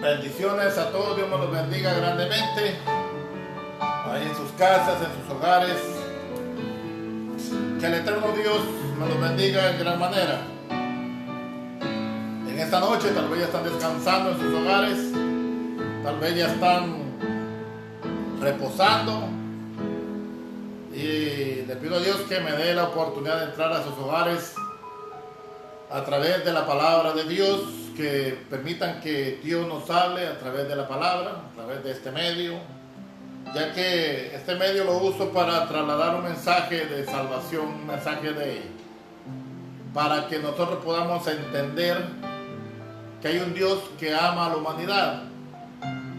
Bendiciones a todos, Dios me los bendiga grandemente, ahí en sus casas, en sus hogares. Que el eterno Dios me los bendiga en gran manera. En esta noche tal vez ya están descansando en sus hogares, tal vez ya están reposando, y le pido a Dios que me dé la oportunidad de entrar a sus hogares a través de la palabra de Dios, que permitan que Dios nos hable a través de la palabra, a través de este medio, ya que este medio lo uso para trasladar un mensaje de salvación, un mensaje para que nosotros podamos entender que hay un Dios que ama a la humanidad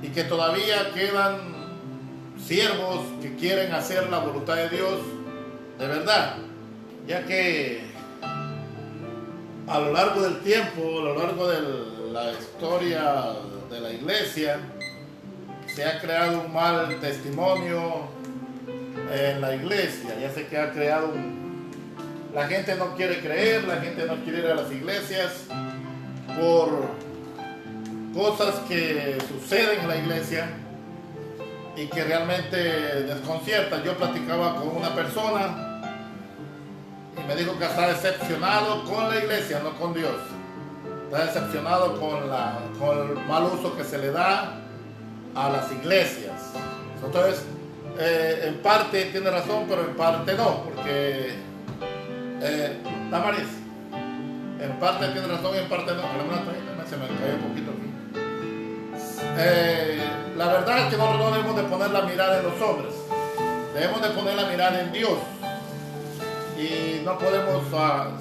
y que todavía quedan siervos que quieren hacer la voluntad de Dios de verdad, ya que a lo largo del tiempo, a lo largo de la historia de la iglesia, se ha creado un mal testimonio en la iglesia. Ya sé que ha creado la gente no quiere creer, la gente no quiere ir a las iglesias por cosas que suceden en la iglesia y que realmente desconciertan. Yo platicaba con una persona y me dijo que está decepcionado con la iglesia, no con Dios. Está decepcionado con el mal uso que se le da a las iglesias. Entonces, en parte tiene razón, pero en parte no, porque Damaris, en parte tiene razón y en parte no. Se me cayó un poquito aquí. La verdad es que no debemos de poner la mirada en los hombres, debemos de poner la mirada en Dios. Y no podemos,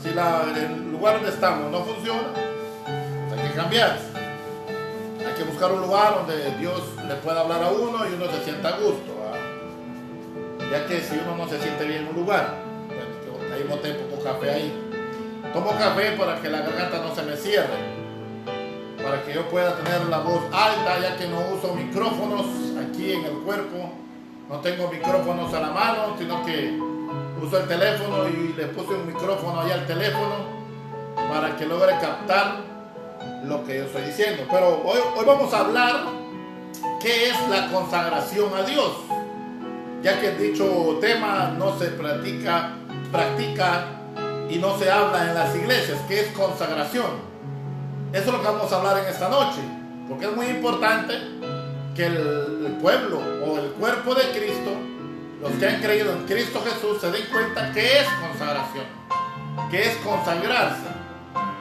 si el lugar donde estamos no funciona, hay que cambiar. Hay que buscar un lugar donde Dios le pueda hablar a uno y uno se sienta a gusto, ya que si uno no se siente bien en un lugar, ahí boté poco café ahí. Tomo café para que la garganta no se me cierre, para que yo pueda tener la voz alta, ya que no uso micrófonos aquí en el cuerpo. No tengo micrófonos a la mano, sino que uso el teléfono y le puse un micrófono ahí al teléfono para que logre captar lo que yo estoy diciendo. Pero hoy vamos a hablar qué es la consagración a Dios, ya que dicho tema no se practica y no se habla en las iglesias. ¿Qué es consagración? Eso es lo que vamos a hablar en esta noche, porque es muy importante que el pueblo o el cuerpo de Cristo, los que han creído en Cristo Jesús, se den cuenta que es consagración, que es consagrarse.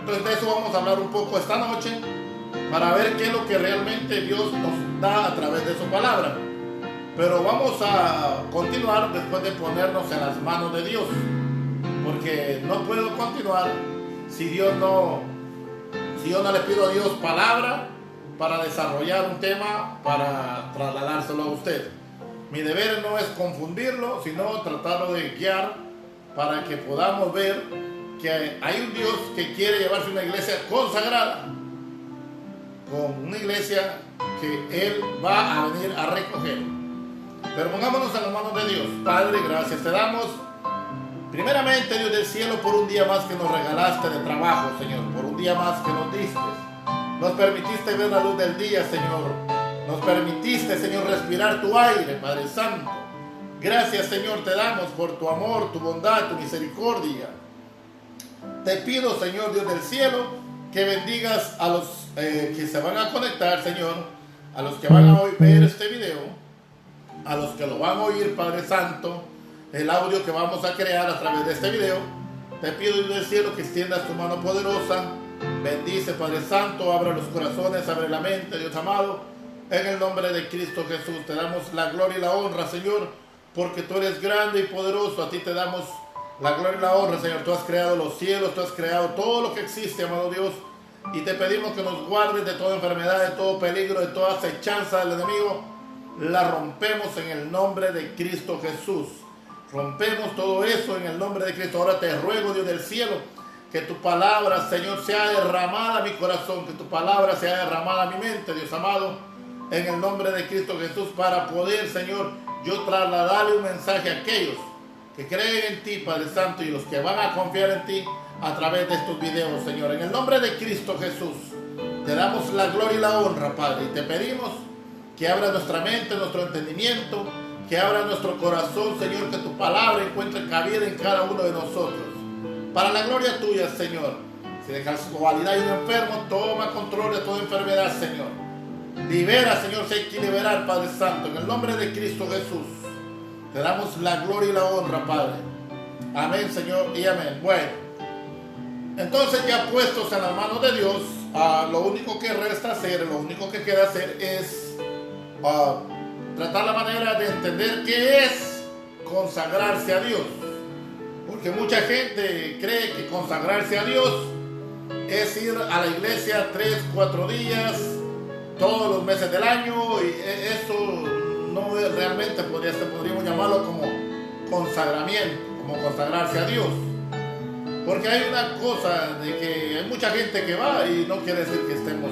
Entonces de eso vamos a hablar un poco esta noche, para ver qué es lo que realmente Dios nos da a través de su palabra. Pero vamos a continuar después de ponernos en las manos de Dios, porque no puedo continuar si yo no le pido a Dios palabra para desarrollar un tema, para trasladárselo a usted. Mi deber no es confundirlo, sino tratarlo de guiar para que podamos ver que hay un Dios que quiere llevarse una iglesia consagrada, con una iglesia que Él va a venir a recoger. Pero pongámonos en las manos de Dios. Padre, gracias te damos, primeramente, Dios del cielo, por un día más que nos regalaste de trabajo, Señor, por un día más que nos diste. Nos permitiste ver la luz del día, Señor. Nos permitiste, Señor, respirar tu aire, Padre Santo. Gracias, Señor, te damos por tu amor, tu bondad, tu misericordia. Te pido, Señor, Dios del cielo, que bendigas a los que se van a conectar, Señor, a los que van a ver este video, a los que lo van a oír, Padre Santo, el audio que vamos a crear a través de este video. Te pido, Dios del cielo, que extiendas tu mano poderosa. Bendice, Padre Santo, abre los corazones, abre la mente, Dios amado. En el nombre de Cristo Jesús te damos la gloria y la honra, Señor, porque tú eres grande y poderoso. A ti te damos la gloria y la honra, Señor. Tú has creado los cielos, tú has creado todo lo que existe, amado Dios. Y te pedimos que nos guardes de toda enfermedad, de todo peligro, de toda acechanza del enemigo. La rompemos en el nombre de Cristo Jesús. Rompemos todo eso en el nombre de Cristo. Ahora te ruego, Dios del cielo, que tu palabra, Señor, sea derramada a mi corazón, que tu palabra sea derramada a mi mente, Dios amado, en el nombre de Cristo Jesús, para poder, Señor, yo trasladarle un mensaje a aquellos que creen en ti, Padre Santo, y los que van a confiar en ti a través de estos videos, Señor. En el nombre de Cristo Jesús, Te damos la gloria y la honra, Padre, y te pedimos que abra nuestra mente, nuestro entendimiento, que abra nuestro corazón, Señor, que tu palabra encuentre cabida en cada uno de nosotros. Para la gloria tuya, Señor. Si de casualidad hay un enfermo, toma control de toda enfermedad, Señor. Libera, Señor, si hay que liberar, Padre Santo, en el nombre de Cristo Jesús. Te damos la gloria y la honra, Padre. Amén, Señor, y amén. Bueno, entonces ya puestos en las manos de Dios, lo único que resta hacer, lo único que queda hacer es tratar la manera de entender qué es consagrarse a Dios. Porque mucha gente cree que consagrarse a Dios es ir a la iglesia 3, 4 días, todos los meses del año, y eso no es realmente, podríamos llamarlo como consagramiento, como consagrarse a Dios. Porque hay una cosa de que hay mucha gente que va y no quiere decir que estemos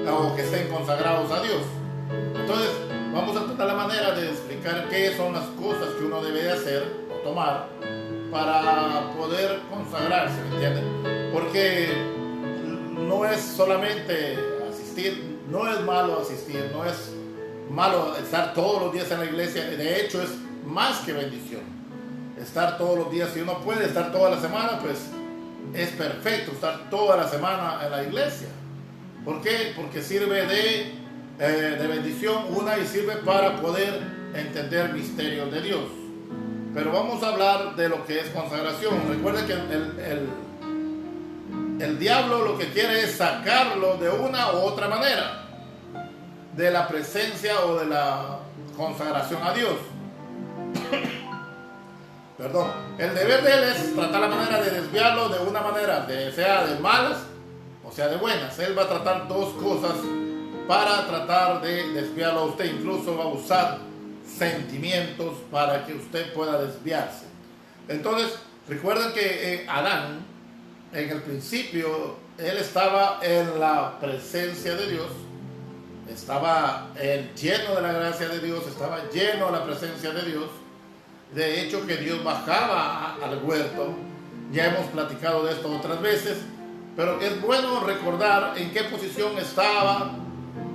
o que estén consagrados a Dios. Entonces vamos a tratar la manera de explicar qué son las cosas que uno debe de hacer o tomar para poder consagrarse, ¿me entienden? Porque no es solamente asistir, no es malo asistir, no es malo estar todos los días en la iglesia, de hecho es más que bendición. Estar todos los días, si uno puede estar toda la semana, pues es perfecto estar toda la semana en la iglesia. ¿Por qué? Porque sirve de bendición y sirve para poder entender misterios de Dios. Pero vamos a hablar de lo que es consagración. Recuerden que el diablo lo que quiere es sacarlo de una u otra manera de la presencia o de la consagración a Dios. Perdón. El deber de él es tratar la manera de desviarlo de una manera, sea de malas o sea de buenas. Él va a tratar dos cosas para tratar de desviarlo a usted. Incluso va a usar sentimientos para que usted pueda desviarse. Entonces, recuerden que Adán, en el principio, él estaba en la presencia de Dios, estaba lleno de la gracia de Dios, estaba lleno de la presencia de Dios. De hecho, que Dios bajaba al huerto. Ya hemos platicado de esto otras veces, pero es bueno recordar en qué posición estaba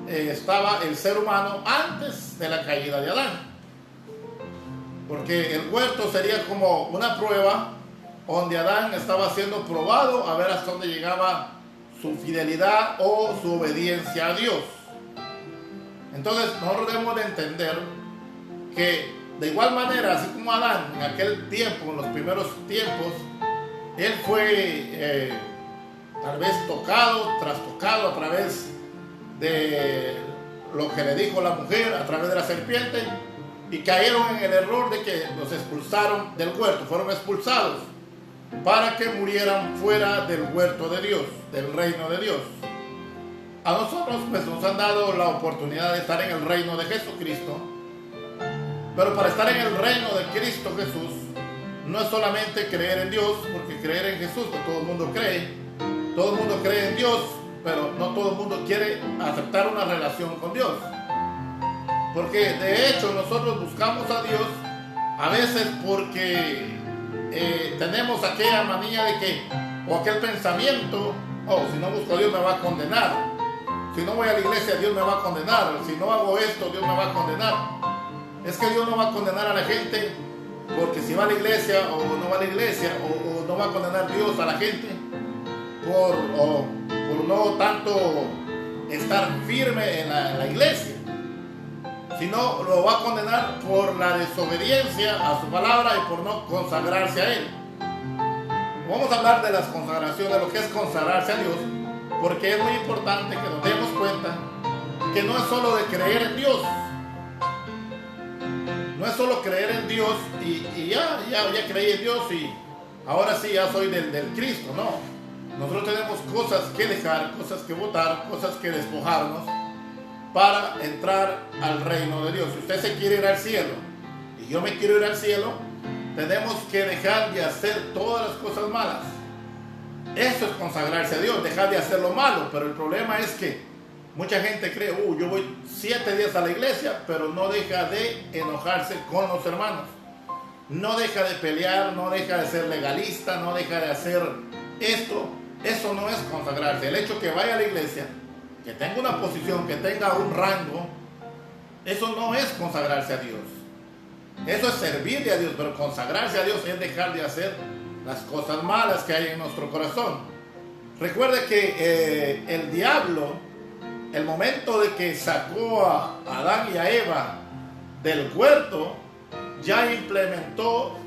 el ser humano antes de la caída de Adán. Porque el huerto sería como una prueba donde Adán estaba siendo probado a ver hasta dónde llegaba su fidelidad o su obediencia a Dios. Entonces nosotros debemos de entender que de igual manera, así como Adán en aquel tiempo, en los primeros tiempos, él fue tal vez trastocado a través de lo que le dijo la mujer, a través de la serpiente, y cayeron en el error de que los expulsaron del huerto, fueron expulsados para que murieran fuera del huerto de Dios, del reino de Dios. A nosotros pues nos han dado la oportunidad de estar en el reino de Jesucristo, pero para estar en el reino de Cristo Jesús no es solamente creer en Dios, porque creer en Jesús, que todo el mundo cree en Dios, pero no todo el mundo quiere aceptar una relación con Dios. Porque de hecho nosotros buscamos a Dios a veces porque tenemos aquella manía de que, o aquel pensamiento, si no busco a Dios me va a condenar, si no voy a la iglesia Dios me va a condenar, si no hago esto Dios me va a condenar. Es que Dios no va a condenar a la gente porque si va a la iglesia o no va a la iglesia, o no va a condenar Dios a la gente por no tanto estar firme en la iglesia, sino lo va a condenar por la desobediencia a su palabra y por no consagrarse a Él. Vamos a hablar de las consagraciones, de lo que es consagrarse a Dios, porque es muy importante que nos demos cuenta que no es solo de creer en Dios. No es solo creer en Dios y ya creí en Dios y ahora sí ya soy del Cristo, no. Nosotros tenemos cosas que dejar, cosas que votar, cosas que despojarnos para entrar al reino de Dios. Si usted se quiere ir al cielo y yo me quiero ir al cielo, tenemos que dejar de hacer todas las cosas malas. Eso es consagrarse a Dios, dejar de hacer lo malo. Pero el problema es que mucha gente cree, yo voy 7 días a la iglesia, pero no deja de enojarse con los hermanos. No deja de pelear, no deja de ser legalista, no deja de hacer esto. Eso no es consagrarse. El hecho que vaya a la iglesia que tenga una posición, que tenga un rango, eso no es consagrarse a Dios. Eso es servirle a Dios, pero consagrarse a Dios es dejar de hacer las cosas malas que hay en nuestro corazón. Recuerde que el diablo, el momento de que sacó a Adán y a Eva del huerto, ya implementó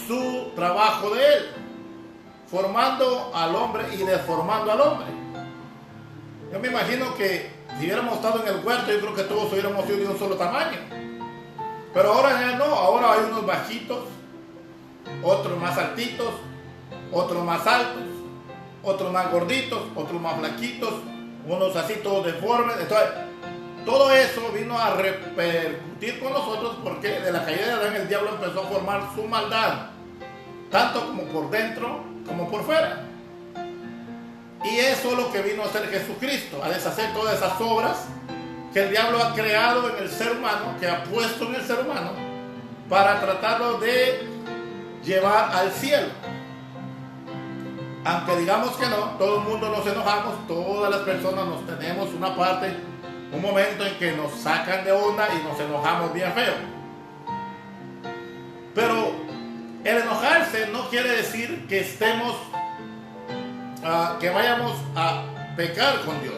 su trabajo de él, formando al hombre y deformando al hombre. Yo me imagino que si hubiéramos estado en el huerto, yo creo que todos hubiéramos sido de un solo tamaño. Pero ahora ya no, ahora hay unos bajitos, otros más altitos, otros más altos, otros más gorditos, otros más flaquitos, unos así todos deformes. Entonces, todo eso vino a repercutir con nosotros porque de la caída de Adán el diablo empezó a formar su maldad, tanto como por dentro como por fuera. Y eso es lo que vino a hacer Jesucristo, a deshacer todas esas obras que el diablo ha creado en el ser humano, que ha puesto en el ser humano, para tratarlo de llevar al cielo. Aunque digamos que no, todo el mundo nos enojamos, todas las personas nos tenemos una parte, un momento en que nos sacan de onda y nos enojamos bien feo. Pero el enojarse no quiere decir que estemos, que vayamos a pecar con Dios.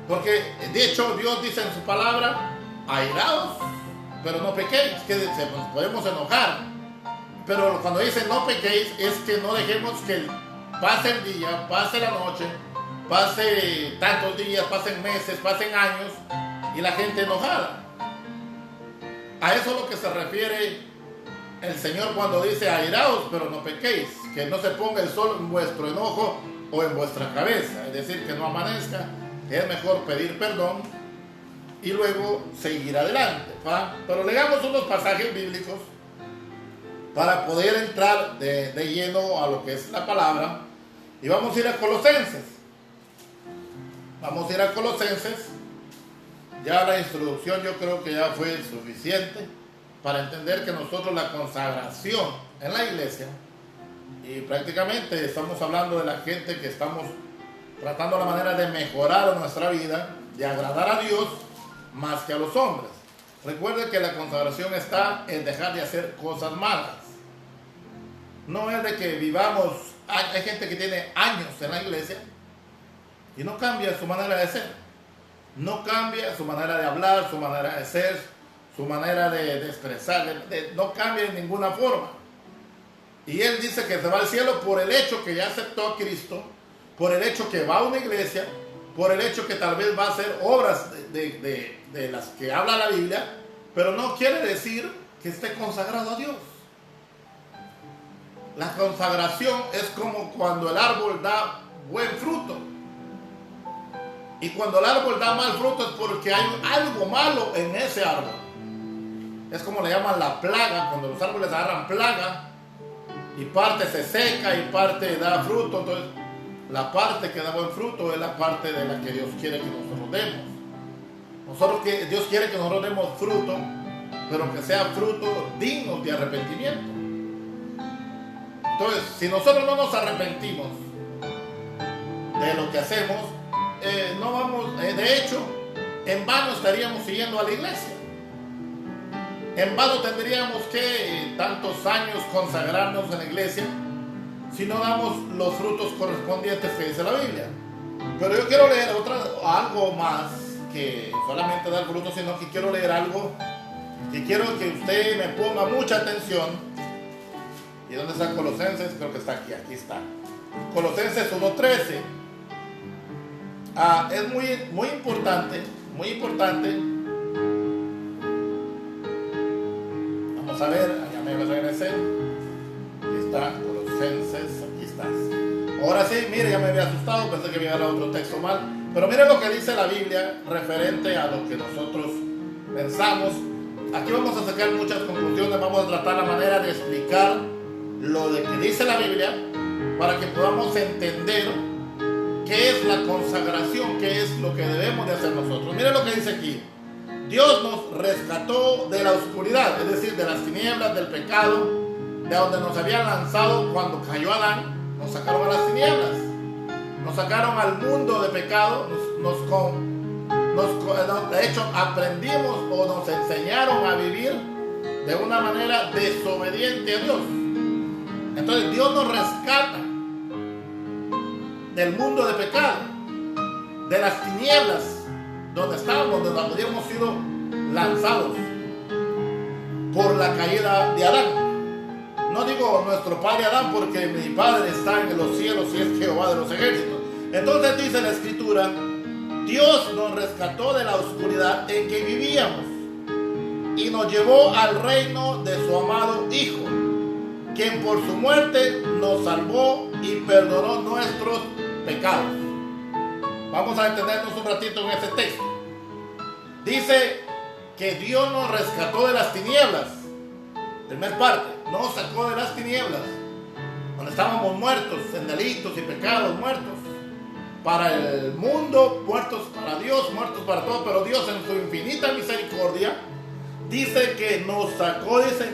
Porque de hecho Dios dice en su palabra, airaos, pero no pequéis, que nos podemos enojar. Pero cuando dice no pequéis, es que no dejemos que pase el día, pase la noche, pase tantos días, pasen meses, pasen años y la gente enojada. A eso es lo que se refiere el Señor cuando dice airaos, pero no pequéis, que no se ponga el sol en vuestro enojo o en vuestra cabeza, es decir, que no amanezca. Es mejor pedir perdón y luego seguir adelante. Pero leamos unos pasajes bíblicos para poder entrar de lleno a lo que es la palabra. Y vamos a ir a Colosenses. Vamos a ir a Colosenses. Ya la introducción yo creo que ya fue suficiente para entender que nosotros la consagración en la iglesia, y prácticamente estamos hablando de la gente que estamos tratando la manera de mejorar nuestra vida, de agradar a Dios más que a los hombres. Recuerde que la consagración está en dejar de hacer cosas malas. No es de que vivamos, hay gente que tiene años en la iglesia y no cambia su manera de ser, no cambia su manera de hablar, su manera de ser, su manera de expresar, no cambia en ninguna forma. Y él dice que se va al cielo por el hecho que ya aceptó a Cristo, por el hecho que va a una iglesia, por el hecho que tal vez va a hacer obras de las que habla la Biblia, pero no quiere decir que esté consagrado a Dios. La consagración es como cuando el árbol da buen fruto. Y cuando el árbol da mal fruto es porque hay algo malo en ese árbol. Es como le llaman la plaga, cuando los árboles agarran plaga y parte se seca y parte da fruto. Entonces, la parte que da buen fruto es la parte de la que Dios quiere que nosotros demos. Dios quiere que nosotros demos fruto, pero que sea fruto digno de arrepentimiento. Entonces, si nosotros no nos arrepentimos de lo que hacemos, no vamos, de hecho, en vano estaríamos siguiendo a la iglesia. En vano tendríamos que tantos años consagrarnos en la iglesia si no damos los frutos correspondientes que dice la Biblia. Pero yo quiero leer algo más que solamente dar frutos, sino que quiero leer algo que quiero que usted me ponga mucha atención. ¿Y dónde está Colosenses? Creo que está aquí está. Colosenses 1:13. Es muy importante, muy importante. Vamos a ver, allá me regresé. Aquí está, Colosenses, aquí está. Ahora sí, mire, ya me había asustado, pensé que me iba a dar otro texto mal. Pero mire lo que dice la Biblia referente a lo que nosotros pensamos. Aquí vamos a sacar muchas conclusiones, vamos a tratar la manera de explicar lo de que dice la Biblia para que podamos entender qué es la consagración, qué es lo que debemos de hacer nosotros. Mire lo que dice aquí. Dios nos rescató de la oscuridad, es decir, de las tinieblas, del pecado, de donde nos habían lanzado cuando cayó Adán. Nos sacaron a las tinieblas, nos sacaron al mundo de pecado, de hecho aprendimos o nos enseñaron a vivir de una manera desobediente a Dios. Entonces Dios nos rescata del mundo de pecado, de las tinieblas donde estábamos, donde habíamos sido lanzados por la caída de Adán. No digo nuestro padre Adán, porque mi padre está en los cielos y es Jehová de los ejércitos. Entonces dice la Escritura, Dios nos rescató de la oscuridad en que vivíamos y nos llevó al reino de su amado Hijo, quien por su muerte nos salvó y perdonó nuestros pecados. Vamos a detenernos un ratito en este texto. Dice que Dios nos rescató de las tinieblas. Primera parte, nos sacó de las tinieblas, donde estábamos muertos en delitos y pecados, muertos para el mundo, muertos para Dios, muertos para todo, pero Dios en su infinita misericordia dice que nos sacó, dice,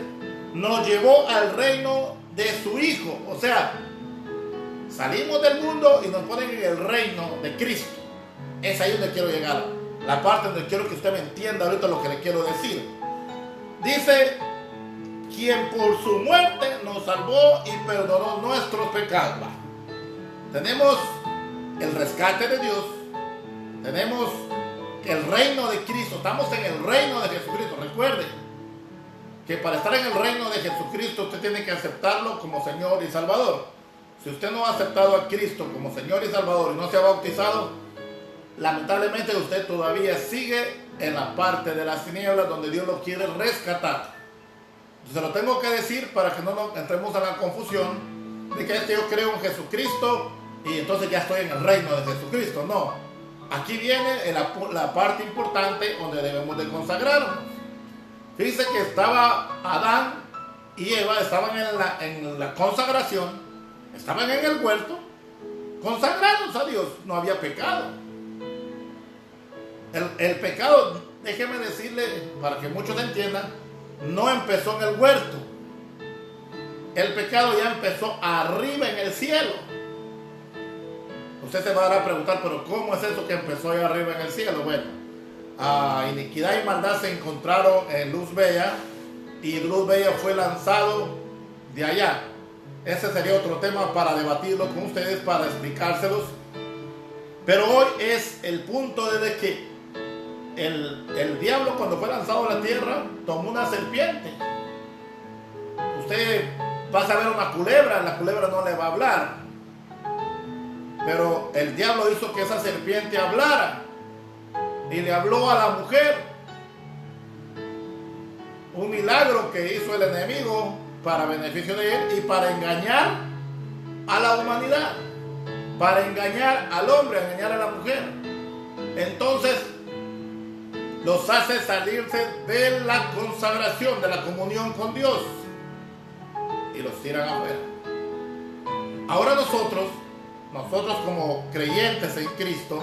nos llevó al reino de su Hijo. O sea, salimos del mundo y nos ponen en el reino de Cristo. Es ahí donde quiero llegar, la parte donde quiero que usted me entienda ahorita lo que le quiero decir. Dice, quien por su muerte nos salvó y perdonó nuestros pecados. Tenemos el rescate de Dios, tenemos el reino de Cristo, estamos en el reino de Jesucristo. Recuerde que para estar en el reino de Jesucristo usted tiene que aceptarlo como Señor y Salvador. Si usted no ha aceptado a Cristo como Señor y Salvador y no se ha bautizado, lamentablemente usted todavía sigue en la parte de las tinieblas donde Dios lo quiere rescatar. Se lo tengo que decir para que no nos entremos en la confusión de que yo creo en Jesucristo y entonces ya estoy en el reino de Jesucristo. No, aquí viene la parte importante donde debemos de consagrarnos. Fíjense que estaba Adán y Eva, estaban en la consagración, estaban en el huerto, consagrados a Dios, no había pecado. El pecado, déjeme decirle, para que muchos entiendan, no empezó en el huerto. El pecado ya empezó arriba en el cielo. Usted se va a dar a preguntar, pero ¿cómo es eso que empezó allá arriba en el cielo? Bueno, iniquidad y maldad se encontraron en luz bella y luz bella fue lanzado de allá. Ese sería otro tema para debatirlo con ustedes, para explicárselos. Pero hoy es el punto de que el diablo, cuando fue lanzado a la tierra, tomó una serpiente. Usted va a ver una culebra, la culebra no le va a hablar, pero el diablo hizo que esa serpiente hablara y le habló a la mujer. Un milagro que hizo el enemigo para beneficio de él y para engañar a la humanidad, para engañar al hombre, engañar a la mujer. Entonces los hace salirse de la consagración, de la comunión con Dios, y los tiran afuera. Ahora nosotros como creyentes en Cristo,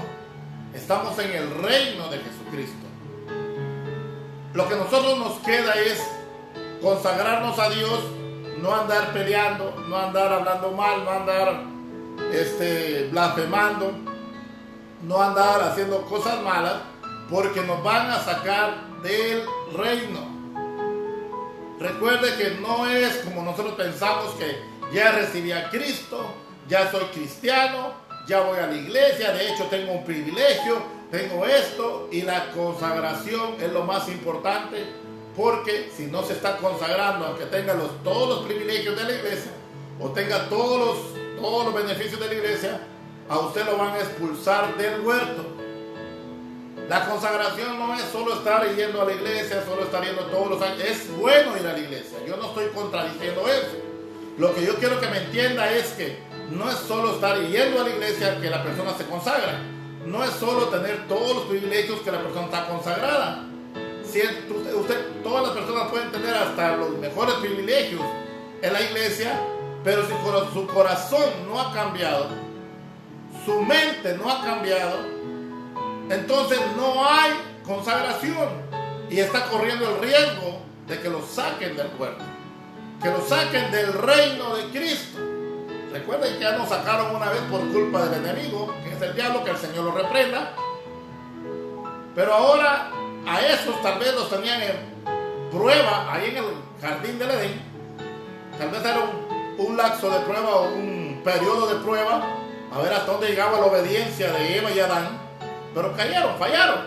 estamos en el reino de Jesucristo. Lo que a nosotros nos queda es consagrarnos a Dios, no andar peleando, no andar hablando mal, no andar blasfemando, no andar haciendo cosas malas, porque nos van a sacar del reino. Recuerde que no es como nosotros pensamos, que ya recibí a Cristo, ya soy cristiano, ya voy a la iglesia, de hecho tengo un privilegio, tengo esto, y la consagración es lo más importante, porque si no se está consagrando, aunque tenga todos los privilegios de la iglesia o tenga todos los beneficios de la iglesia, a usted lo van a expulsar del huerto. La consagración no es solo estar yendo a la iglesia, solo estar yendo todos los años. Es bueno ir a la iglesia, yo no estoy contradiciendo eso. Lo que yo quiero que me entienda es que no es solo estar yendo a la iglesia que la persona se consagra. No es solo tener todos los privilegios que la persona está consagrada. Si todas las personas pueden tener hasta los mejores privilegios en la iglesia, pero si su corazón no ha cambiado, su mente no ha cambiado, entonces no hay consagración y está corriendo el riesgo de que lo saquen del cuerpo, que lo saquen del reino de Cristo. Recuerden que ya nos sacaron una vez por culpa del enemigo, que es el diablo, que el Señor lo reprenda. Pero ahora a esos tal vez los tenían en prueba ahí en el jardín del Edén. Tal vez era un lapso de prueba o un periodo de prueba, a ver hasta dónde llegaba la obediencia de Eva y Adán. Pero cayeron, fallaron,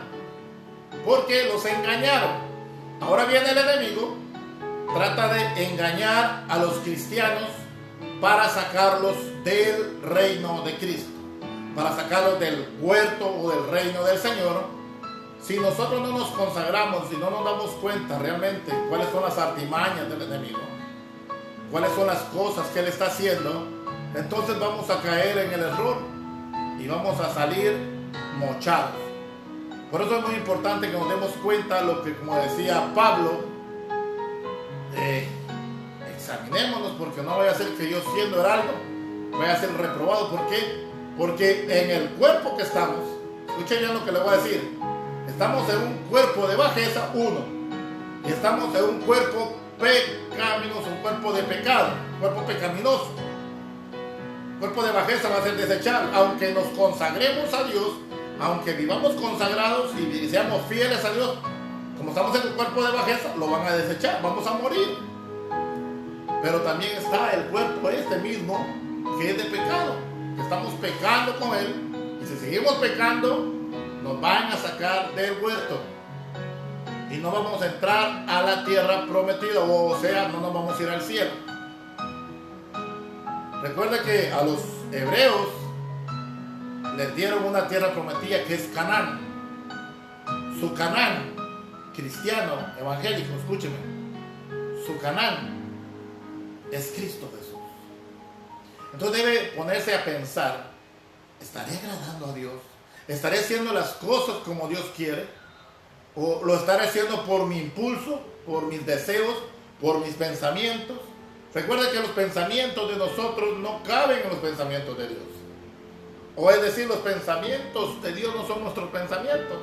porque los engañaron. Ahora viene el enemigo, trata de engañar a los cristianos para sacarlos del reino de Cristo, para sacarlos del huerto o del reino del Señor. Si nosotros no nos consagramos, si no nos damos cuenta realmente cuáles son las artimañas del enemigo, cuáles son las cosas que él está haciendo, entonces vamos a caer en el error y vamos a salir mochados. Por eso es muy importante que nos demos cuenta lo que, como decía Pablo, examinémonos, porque no vaya a ser que yo, siendo heraldo, vaya a ser reprobado. ¿Por qué? Porque en el cuerpo que estamos, escuchen bien lo que le voy a decir, estamos en un cuerpo de bajeza, y estamos en un cuerpo pecaminoso, un cuerpo de pecado, un cuerpo pecaminoso. El cuerpo de bajeza va a ser desechable. Aunque nos consagremos a Dios, aunque vivamos consagrados y seamos fieles a Dios, como estamos en un cuerpo de bajeza, lo van a desechar, vamos a morir. Pero también está el cuerpo este mismo, que es de pecado, que estamos pecando con él, y si seguimos pecando, nos van a sacar del huerto y no vamos a entrar a la tierra prometida, o sea, no nos vamos a ir al cielo. Recuerda que a los hebreos les dieron una tierra prometida que es Canaán. Su Canaán, cristiano, evangélico, escúcheme, su Canaán es Cristo Jesús. Entonces debe ponerse a pensar, ¿estaré agradando a Dios? ¿Estaré haciendo las cosas como Dios quiere? ¿O lo estaré haciendo por mi impulso, por mis deseos, por mis pensamientos? Recuerda que los pensamientos de nosotros no caben en los pensamientos de Dios. O es decir, los pensamientos de Dios no son nuestros pensamientos.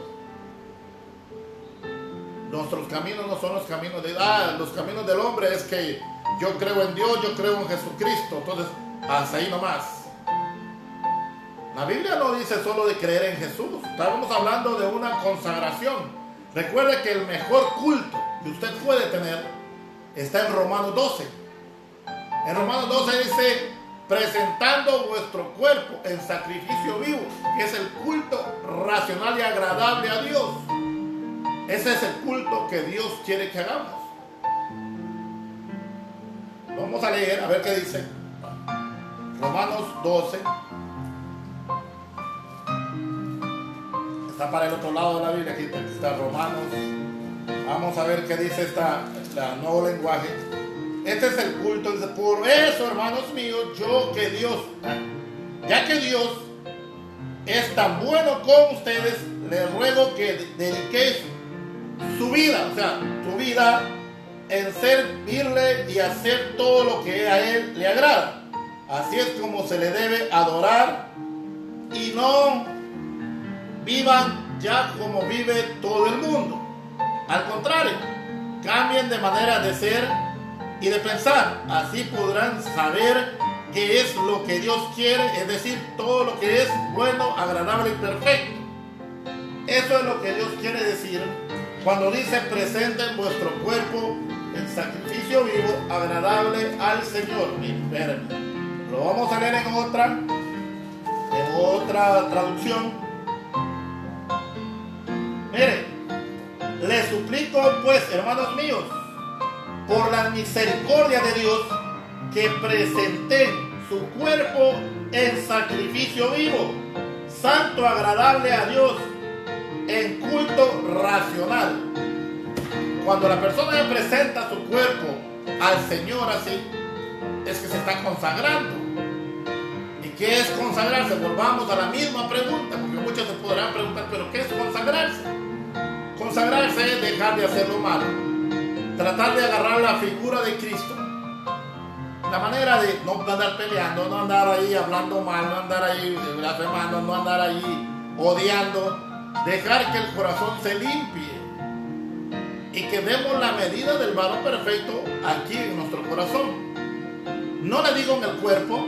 Nuestros caminos no son los caminos de Dios. Los caminos del hombre es que yo creo en Dios, yo creo en Jesucristo. Entonces, hasta ahí nomás. La Biblia no dice solo de creer en Jesús. Estamos hablando de una consagración. Recuerde que el mejor culto que usted puede tener está en Romanos 12. En Romanos 12 dice, presentando vuestro cuerpo en sacrificio vivo, que es el culto racional y agradable a Dios. Ese es el culto que Dios quiere que hagamos. Vamos a leer, a ver qué dice. Romanos 12. Está para el otro lado de la Biblia, aquí está Romanos. Vamos a ver qué dice el nuevo lenguaje. Este es el culto. Dice, por eso, hermanos míos, ya que Dios es tan bueno con ustedes, les ruego que dediquéis su vida, o sea, tu vida, en servirle y hacer todo lo que a Él le agrada. Así es como se le debe adorar, y no vivan ya como vive todo el mundo. Al contrario, cambien de manera de ser y de pensar. Así podrán saber qué es lo que Dios quiere, es decir, todo lo que es bueno, agradable y perfecto. Eso es lo que Dios quiere decir cuando dice, presenten vuestro cuerpo en sacrificio vivo, agradable al Señor. Espérenme. Lo vamos a leer en otra traducción. Mire, les suplico pues, hermanos míos, por la misericordia de Dios, que presenten su cuerpo en sacrificio vivo, santo, agradable a Dios, en culto racional. Cuando la persona presenta su cuerpo al Señor así, es que se está consagrando. ¿Y qué es consagrarse? Volvamos a la misma pregunta, porque muchos se podrán preguntar, ¿pero qué es consagrarse? Consagrarse es dejar de hacer lo malo, tratar de agarrar la figura de Cristo, la manera de no andar peleando, no andar ahí hablando mal, no andar ahí blasfemando, no andar ahí odiando. Dejar que el corazón se limpie y que demos la medida del varón perfecto aquí en nuestro corazón. No le digo en el cuerpo,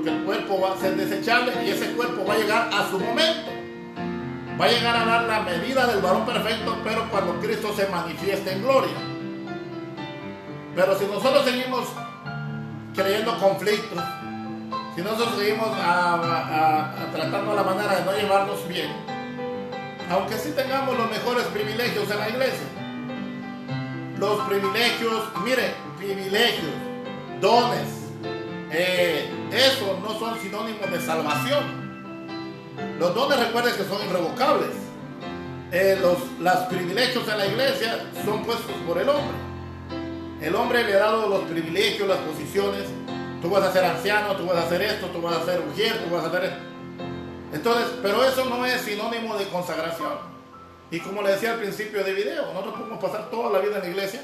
porque el cuerpo va a ser desechable y ese cuerpo va a llegar a su momento. Va a llegar a dar la medida del varón perfecto, pero cuando Cristo se manifieste en gloria. Pero si nosotros seguimos creyendo conflictos, si nosotros seguimos tratando la manera de no llevarnos bien, aunque sí tengamos los mejores privilegios en la iglesia, los privilegios, mire, privilegios, dones, eso no son sinónimos de salvación. Los dones, recuerden que son irrevocables. Los privilegios en la iglesia son puestos por el hombre. El hombre le ha dado los privilegios, las posiciones. Tú vas a ser anciano, tú vas a hacer esto, tú vas a ser mujer, tú vas a hacer esto. Entonces, pero eso no es sinónimo de consagración. Y como le decía al principio del video, nosotros podemos pasar toda la vida en la iglesia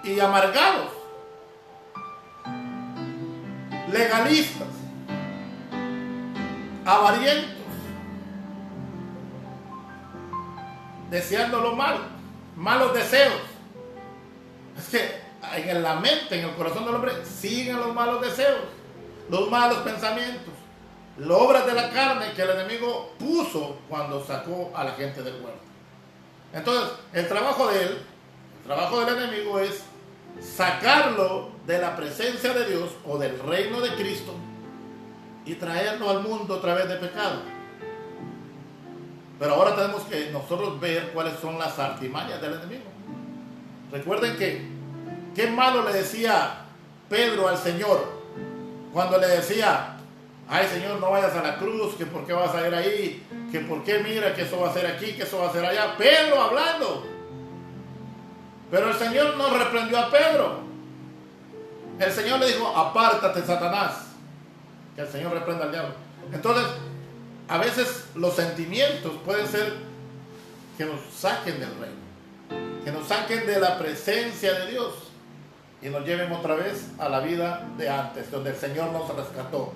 y amargados, legalistas, avarientos, deseando lo malo, malos deseos. Es que en la mente, en el corazón del hombre, siguen los malos deseos, los malos pensamientos, las obras de la carne que el enemigo puso cuando sacó a la gente del huerto. Entonces, el trabajo de él, el trabajo del enemigo es sacarlo de la presencia de Dios o del reino de Cristo y traerlo al mundo a través de pecado. Pero ahora tenemos que nosotros ver cuáles son las artimañas del enemigo. Recuerden que qué malo le decía Pedro al Señor cuando le decía: ay, Señor, no vayas a la cruz, que por qué vas a ir ahí, que por qué, mira, que eso va a ser aquí, que eso va a ser allá. Pedro hablando. Pero el Señor no reprendió a Pedro. El Señor le dijo: apártate, Satanás. Que el Señor reprenda al diablo. Entonces, a veces los sentimientos pueden ser que nos saquen del reino, que nos saquen de la presencia de Dios y nos lleven otra vez a la vida de antes, donde el Señor nos rescató,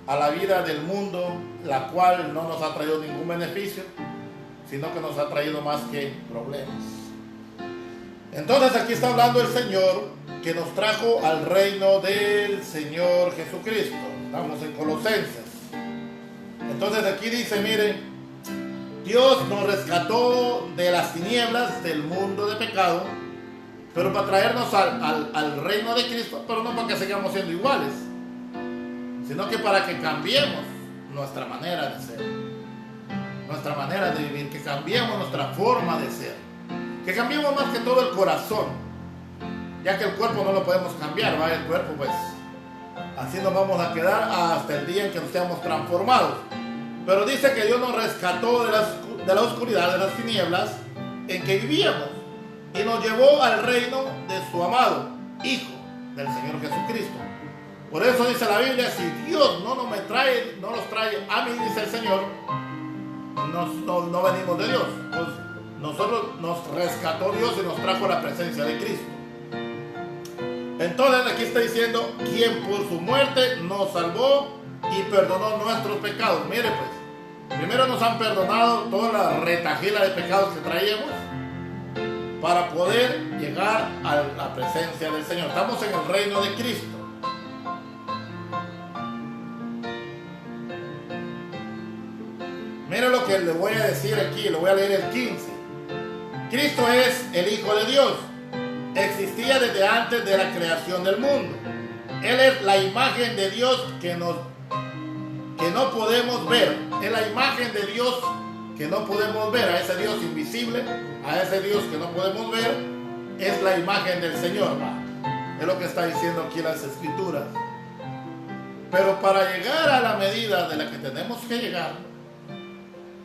a la vida del mundo, la cual no nos ha traído ningún beneficio, sino que nos ha traído más que problemas. Entonces aquí está hablando el Señor que nos trajo al reino del Señor Jesucristo. Estamos en Colosenses. Entonces aquí dice, miren, Dios nos rescató de las tinieblas del mundo de pecado, pero para traernos al reino de Cristo, pero no para que sigamos siendo iguales, sino que para que cambiemos nuestra manera de ser, nuestra manera de vivir, que cambiemos nuestra forma de ser, que cambiemos más que todo el corazón, ya que el cuerpo no lo podemos cambiar, ¿va? El cuerpo, pues, así nos vamos a quedar hasta el día en que nos seamos transformados. Pero dice que Dios nos rescató de la oscuridad, de las tinieblas en que vivíamos, y nos llevó al reino de su amado Hijo, del Señor Jesucristo. Por eso dice la Biblia, si Dios no nos trae a mí, dice el Señor, no venimos de Dios. Pues nosotros nos rescató Dios y nos trajo a la presencia de Cristo. Entonces aquí está diciendo, quien por su muerte nos salvó y perdonó nuestros pecados. Mire pues, primero nos han perdonado toda la retajila de pecados que traíamos para poder llegar a la presencia del Señor. Estamos en el reino de Cristo. Mire lo que le voy a decir aquí, le voy a leer el 15. Cristo es el Hijo de Dios. Existía desde antes de la creación del mundo. Él es la imagen de Dios que no podemos ver. Es la imagen de Dios que no podemos ver. A ese Dios invisible, a ese Dios que no podemos ver, es la imagen del Señor. Es lo que está diciendo aquí las Escrituras. Pero para llegar a la medida de la que tenemos que llegar,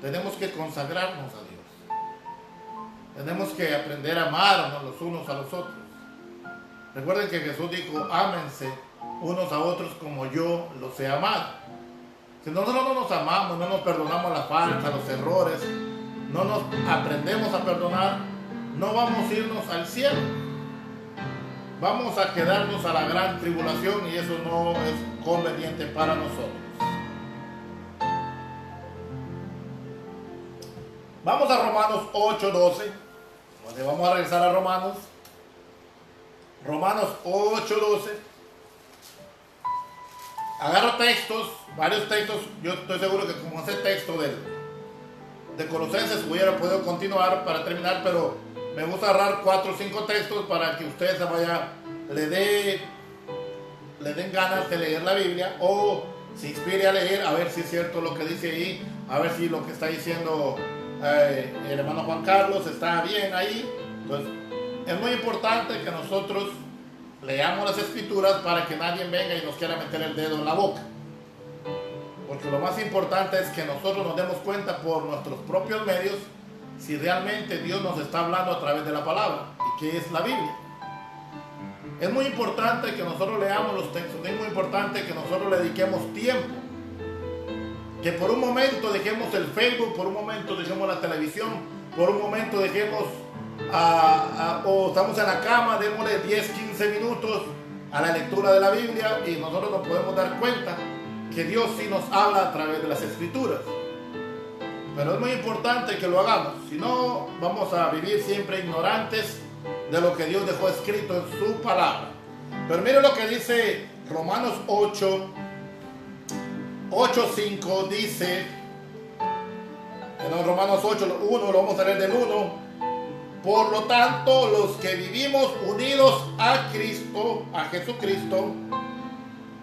tenemos que consagrarnos a Dios. Tenemos que aprender a amarnos los unos a los otros. Recuerden que Jesús dijo, ámense unos a otros como yo los he amado. Si nosotros no nos amamos, no nos perdonamos las faltas, los errores, no nos aprendemos a perdonar, no vamos a irnos al cielo. Vamos a quedarnos a la gran tribulación y eso no es conveniente para nosotros. Vamos a Romanos 8:12. Vamos a regresar a Romanos. Romanos 8:12. agarro textos, varios textos. Yo estoy seguro que como ese texto de Colosenses hubiera podido continuar para terminar, pero me gusta agarrar 4 o 5 textos para que ustedes le den ganas de leer la Biblia, o se inspire a leer, a ver si es cierto lo que dice ahí, a ver si lo que está diciendo el hermano Juan Carlos está bien ahí. Entonces, es muy importante que nosotros leamos las escrituras para que nadie venga y nos quiera meter el dedo en la boca. Porque lo más importante es que nosotros nos demos cuenta por nuestros propios medios si realmente Dios nos está hablando a través de la palabra y qué es la Biblia. Es muy importante que nosotros leamos los textos, es muy importante que nosotros le dediquemos tiempo. Que por un momento dejemos el Facebook, por un momento dejemos la televisión, por un momento dejemos o estamos en la cama, démosle 10, 15 minutos a la lectura de la Biblia y nosotros nos podemos dar cuenta que Dios sí nos habla a través de las escrituras. Pero es muy importante que lo hagamos, si no vamos a vivir siempre ignorantes de lo que Dios dejó escrito en su palabra. Pero mire lo que dice Romanos 8:5 dice, en Romanos 8:1, lo vamos a leer del 1. Por lo tanto, los que vivimos unidos a Cristo, a Jesucristo,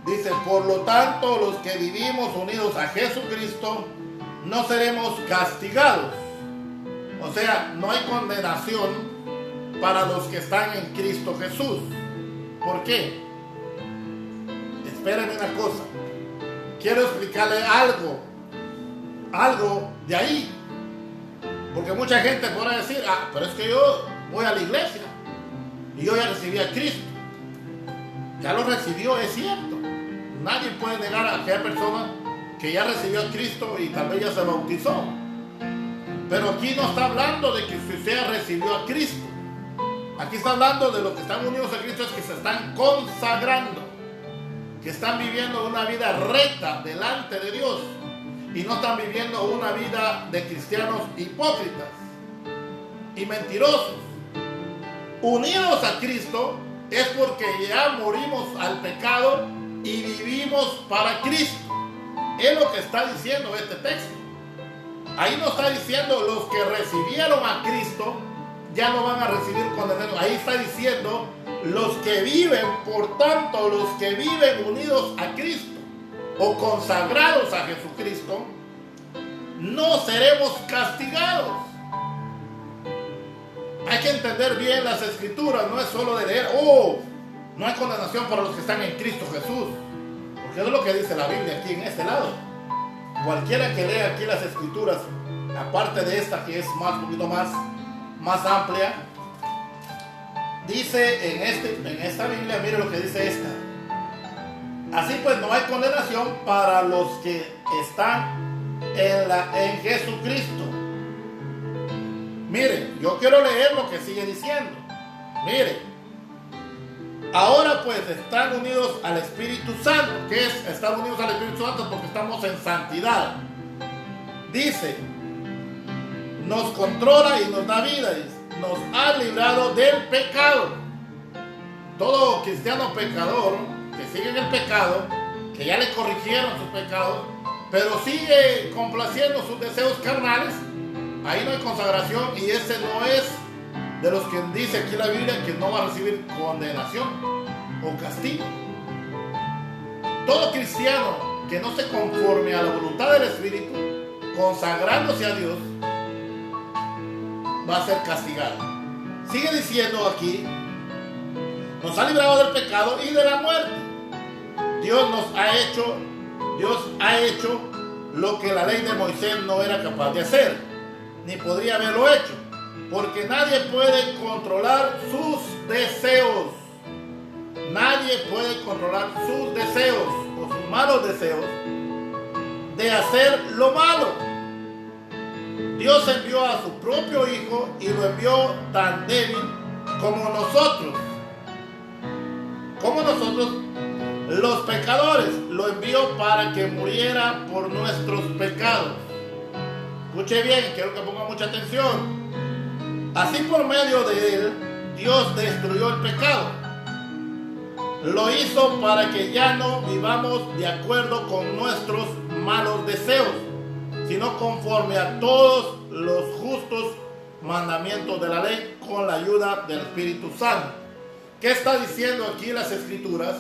dice, por lo tanto, los que vivimos unidos a Jesucristo, no seremos castigados. O sea, no hay condenación para los que están en Cristo Jesús. ¿Por qué? Espérenme una cosa. Quiero explicarle algo de ahí. Porque mucha gente podrá decir, pero es que yo voy a la iglesia y yo ya recibí a Cristo. Ya lo recibió, es cierto. Nadie puede negar a aquella persona que ya recibió a Cristo y tal vez ya se bautizó. Pero aquí no está hablando de que usted ya recibió a Cristo. Aquí está hablando de los que están unidos a Cristo, es que se están consagrando, que están viviendo una vida recta delante de Dios y no están viviendo una vida de cristianos hipócritas y mentirosos. Unidos a Cristo es porque ya morimos al pecado y vivimos para Cristo. Es lo que está diciendo este texto. Ahí no está diciendo los que recibieron a Cristo ya no van a recibir condenación. Ahí está diciendo los que viven, por tanto, los que viven unidos a Cristo o consagrados a Jesucristo, no seremos castigados. Hay que entender bien las escrituras, no es solo de leer, no hay condenación para los que están en Cristo Jesús, porque es lo que dice la Biblia aquí en este lado. Cualquiera que lea aquí las escrituras, aparte de esta que es un poquito más amplia, dice en esta Biblia, mire lo que dice esta. Así pues no hay condenación para los que están en Jesucristo. Mire, yo quiero leer lo que sigue diciendo. Mire, ahora pues están unidos al Espíritu Santo. ¿Qué es estar unidos al Espíritu Santo? Porque estamos en santidad. Dice, nos controla y nos da vida, nos ha librado del pecado. Todo cristiano pecador que sigue en el pecado, que ya le corrigieron sus pecados, pero sigue complaciendo sus deseos carnales, ahí no hay consagración, y ese no es de los que dice aquí la Biblia que no va a recibir condenación o castigo. Todo cristiano que no se conforme a la voluntad del Espíritu, consagrándose a Dios, va a ser castigado. Sigue diciendo aquí, nos ha librado del pecado y de la muerte. Dios ha hecho lo que la ley de Moisés no era capaz de hacer, ni podría haberlo hecho, porque nadie puede controlar sus deseos. Nadie puede controlar sus deseos o sus malos deseos de hacer lo malo. Dios envió a su propio Hijo y lo envió tan débil como nosotros. Como nosotros, los pecadores, lo envió para que muriera por nuestros pecados. Escuche bien, quiero que ponga mucha atención. Así por medio de él, Dios destruyó el pecado. lo hizo para que ya no vivamos de acuerdo con nuestros malos deseos, sino conforme a todos los justos mandamientos de la ley con la ayuda del Espíritu Santo. ¿Qué está diciendo aquí las Escrituras?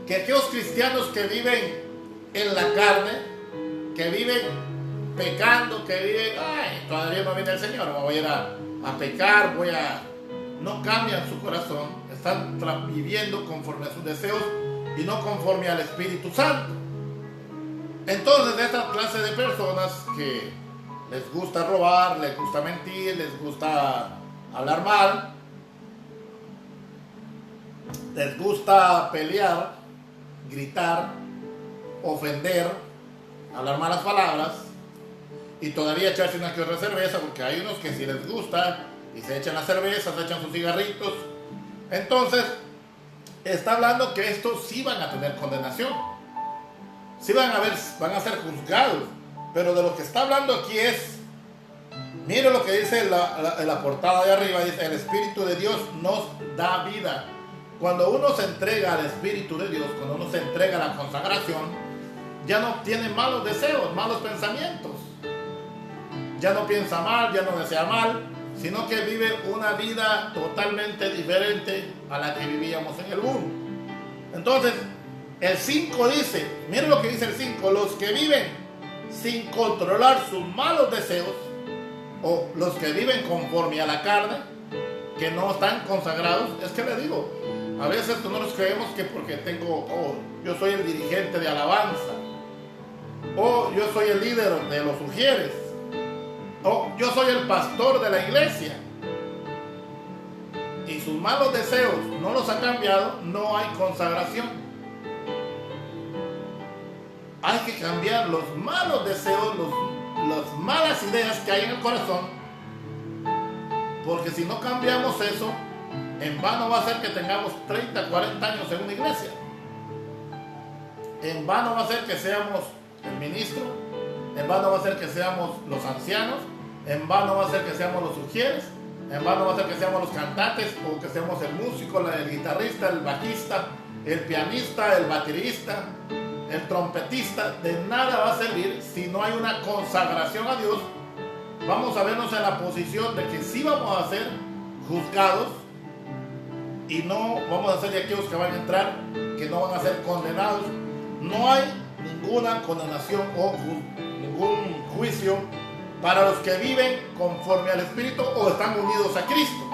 Que aquellos cristianos que viven en la carne, que viven pecando, que viven, todavía no viene el Señor, me voy a ir a pecar, no cambian su corazón, están viviendo conforme a sus deseos y no conforme al Espíritu Santo. Entonces, esta clase de personas que les gusta robar, les gusta mentir, les gusta hablar mal, les gusta pelear, gritar, ofender, hablar malas palabras y todavía echarse una que otra cerveza, porque hay unos que si les gusta y se echan las cervezas, se echan sus cigarritos. Entonces, está hablando que estos sí van a tener condenación, sí van a ser juzgados, pero de lo que está hablando aquí es, mire lo que dice la portada de arriba, dice: el Espíritu de Dios nos da vida. Cuando uno se entrega al Espíritu de Dios, cuando uno se entrega a la consagración, ya no tiene malos deseos, malos pensamientos, ya no piensa mal, ya no desea mal, sino que vive una vida totalmente diferente a la que vivíamos en el mundo. Entonces, el 5 dice, miren lo que dice el 5: los que viven sin controlar sus malos deseos, o los que viven conforme a la carne, que no están consagrados. Es que le digo, a veces nosotros creemos que porque yo soy el dirigente de alabanza, o yo soy el líder de los ujieres, o yo soy el pastor de la iglesia, y sus malos deseos no los ha cambiado, no hay consagración. Hay que cambiar los malos deseos, las malas ideas que hay en el corazón, porque si no cambiamos eso, en vano va a ser que tengamos 30, 40 años en una iglesia. En vano va a ser que seamos el ministro, en vano va a ser que seamos los ancianos, en vano va a ser que seamos los ujieres, en vano va a ser que seamos los cantantes, o que seamos el músico, el guitarrista, el bajista, el pianista, el baterista, el trompetista. De nada va a servir si no hay una consagración a Dios. Vamos a vernos en la posición de que sí vamos a ser juzgados, y no vamos a ser de aquellos que van a entrar, que no van a ser condenados. No hay ninguna condenación o ningún juicio para los que viven conforme al Espíritu o están unidos a Cristo.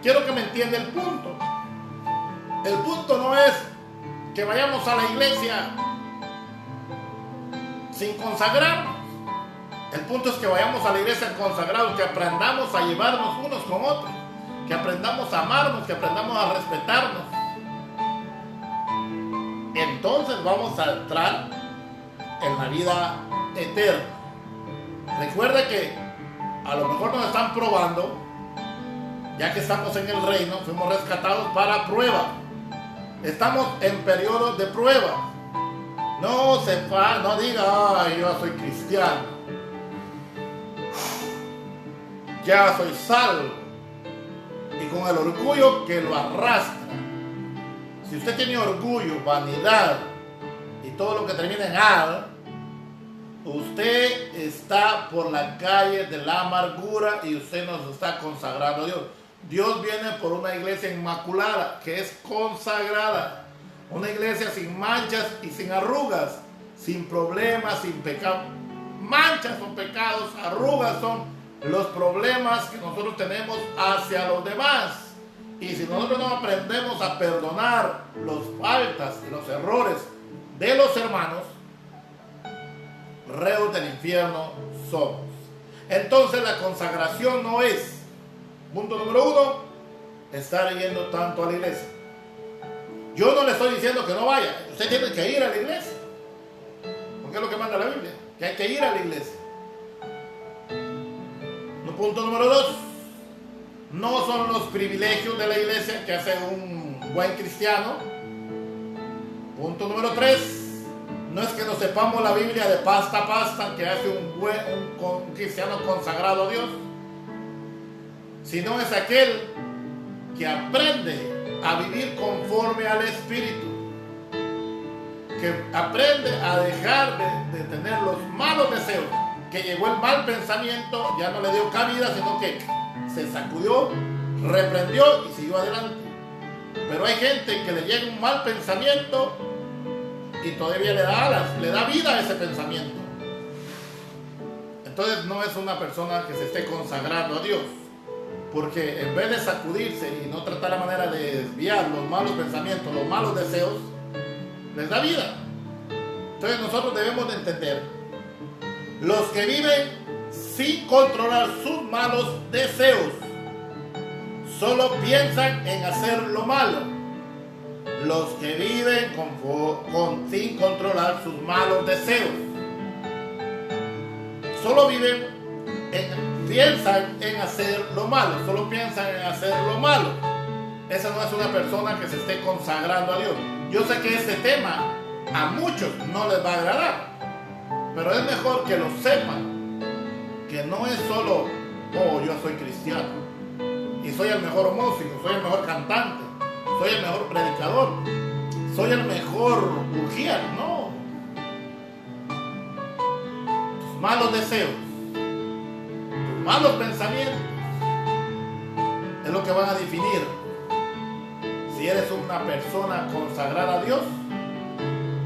Quiero que me entienda el punto. El punto no es que vayamos a la iglesia sin consagrarnos. El punto es que vayamos a la iglesia consagrados, que aprendamos a llevarnos unos con otros, que aprendamos a amarnos, que aprendamos a respetarnos. Entonces vamos a entrar en la vida eterna. Recuerda que a lo mejor nos están probando, ya que estamos en el reino, fuimos rescatados para prueba. Estamos en periodo de prueba. No diga, yo soy cristiano, ya soy salvo, y con el orgullo que lo arrastra. Si usted tiene orgullo, vanidad y todo lo que termina en al, usted está por la calle de la amargura y usted nos está consagrando a Dios. Dios viene por una iglesia inmaculada, que es consagrada. Una iglesia sin manchas y sin arrugas, sin problemas, sin pecado. Manchas son pecados, arrugas son los problemas que nosotros tenemos hacia los demás. Y si nosotros no aprendemos a perdonar las faltas y los errores de los hermanos, reos del infierno somos. Entonces la consagración no es, punto número 1, estar yendo tanto a la iglesia. Yo no le estoy diciendo que no vaya, usted tiene que ir a la iglesia, porque es lo que manda la Biblia, que hay que ir a la iglesia. Punto número 2, no son los privilegios de la iglesia que hace un buen cristiano. Punto número 3, no es que nos sepamos la Biblia de pasta a pasta, que hace un cristiano consagrado a Dios, sino es aquel que aprende a vivir conforme al Espíritu, que aprende a dejar de tener los malos deseos, que llegó el mal pensamiento, ya no le dio cabida, sino que se sacudió, reprendió y siguió adelante. Pero hay gente que le llega un mal pensamiento y todavía le da alas, le da vida a ese pensamiento. Entonces no es una persona que se esté consagrando a Dios, porque en vez de sacudirse y no tratar la manera de desviar los malos pensamientos, los malos deseos, les da vida. Entonces nosotros debemos de entender, los que viven sin controlar sus malos deseos, solo piensan en hacer lo malo. Los que viven sin controlar sus malos deseos, solo piensan en hacer lo malo, solo piensan en hacer lo malo. Esa no es una persona que se esté consagrando a Dios. Yo sé que este tema a muchos no les va a agradar, pero es mejor que lo sepan, que no es solo, oh, yo soy cristiano y soy el mejor músico, soy el mejor cantante, soy el mejor predicador, soy el mejor mujer. No. Tus malos deseos, tus malos pensamientos es lo que van a definir si eres una persona consagrada a Dios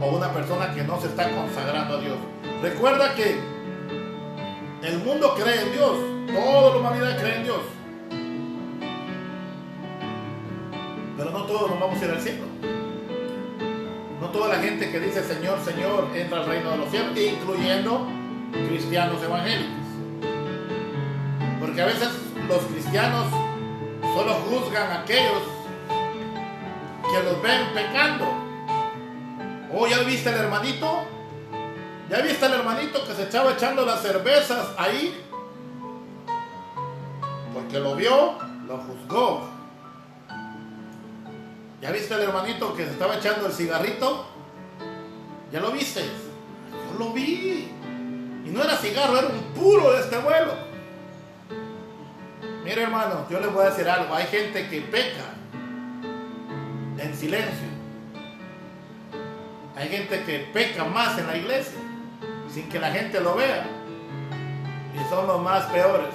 o una persona que no se está consagrando a Dios. Recuerda que el mundo cree en Dios, toda la humanidad cree en Dios, pero no todos nos vamos a ir al cielo. No toda la gente que dice Señor, Señor entra al reino de los cielos, incluyendo cristianos evangélicos. Porque a veces los cristianos solo juzgan a aquellos que los ven pecando. Oh, ¿ya viste el hermanito? ¿Ya viste el hermanito que se estaba echando las cervezas ahí? Porque lo vio, lo juzgó. ¿Ya viste el hermanito que se estaba echando el cigarrito? ¿Ya lo viste? Yo lo vi. Y no era cigarro, era un puro de este vuelo. Mire, hermano, yo les voy a decir algo. Hay gente que peca en silencio. Hay gente que peca más en la iglesia sin que la gente lo vea. Y son los más peores.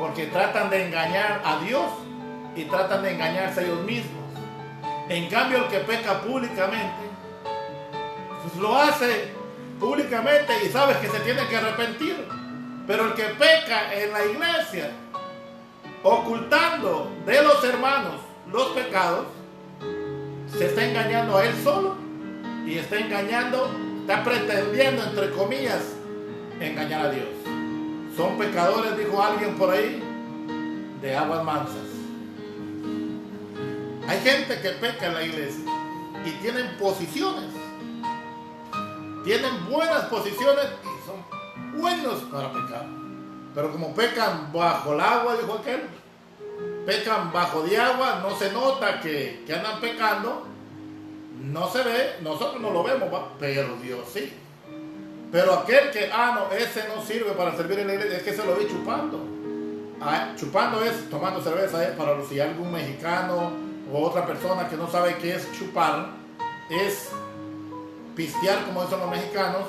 Porque tratan de engañar a Dios y tratan de engañarse a ellos mismos. En cambio, el que peca públicamente, pues lo hace públicamente y sabes que se tiene que arrepentir. Pero el que peca en la iglesia, ocultando de los hermanos los pecados, se está engañando a él solo y está pretendiendo, entre comillas, engañar a Dios. Son pecadores, dijo alguien por ahí, de aguas mansas. Hay gente que peca en la iglesia y tienen posiciones, tienen buenas posiciones y son buenos para pecar, pero como pecan bajo el agua, dijo aquel, pecan bajo de agua, no se nota que andan pecando, no se ve, nosotros no lo vemos, ¿va? Pero Dios sí. Pero aquel que, no, ese no sirve para servir en la iglesia, es que se lo vi chupando. Chupando es tomando cerveza, para los, si algún mexicano o otra persona que no sabe qué es chupar, es pistear como dicen los mexicanos,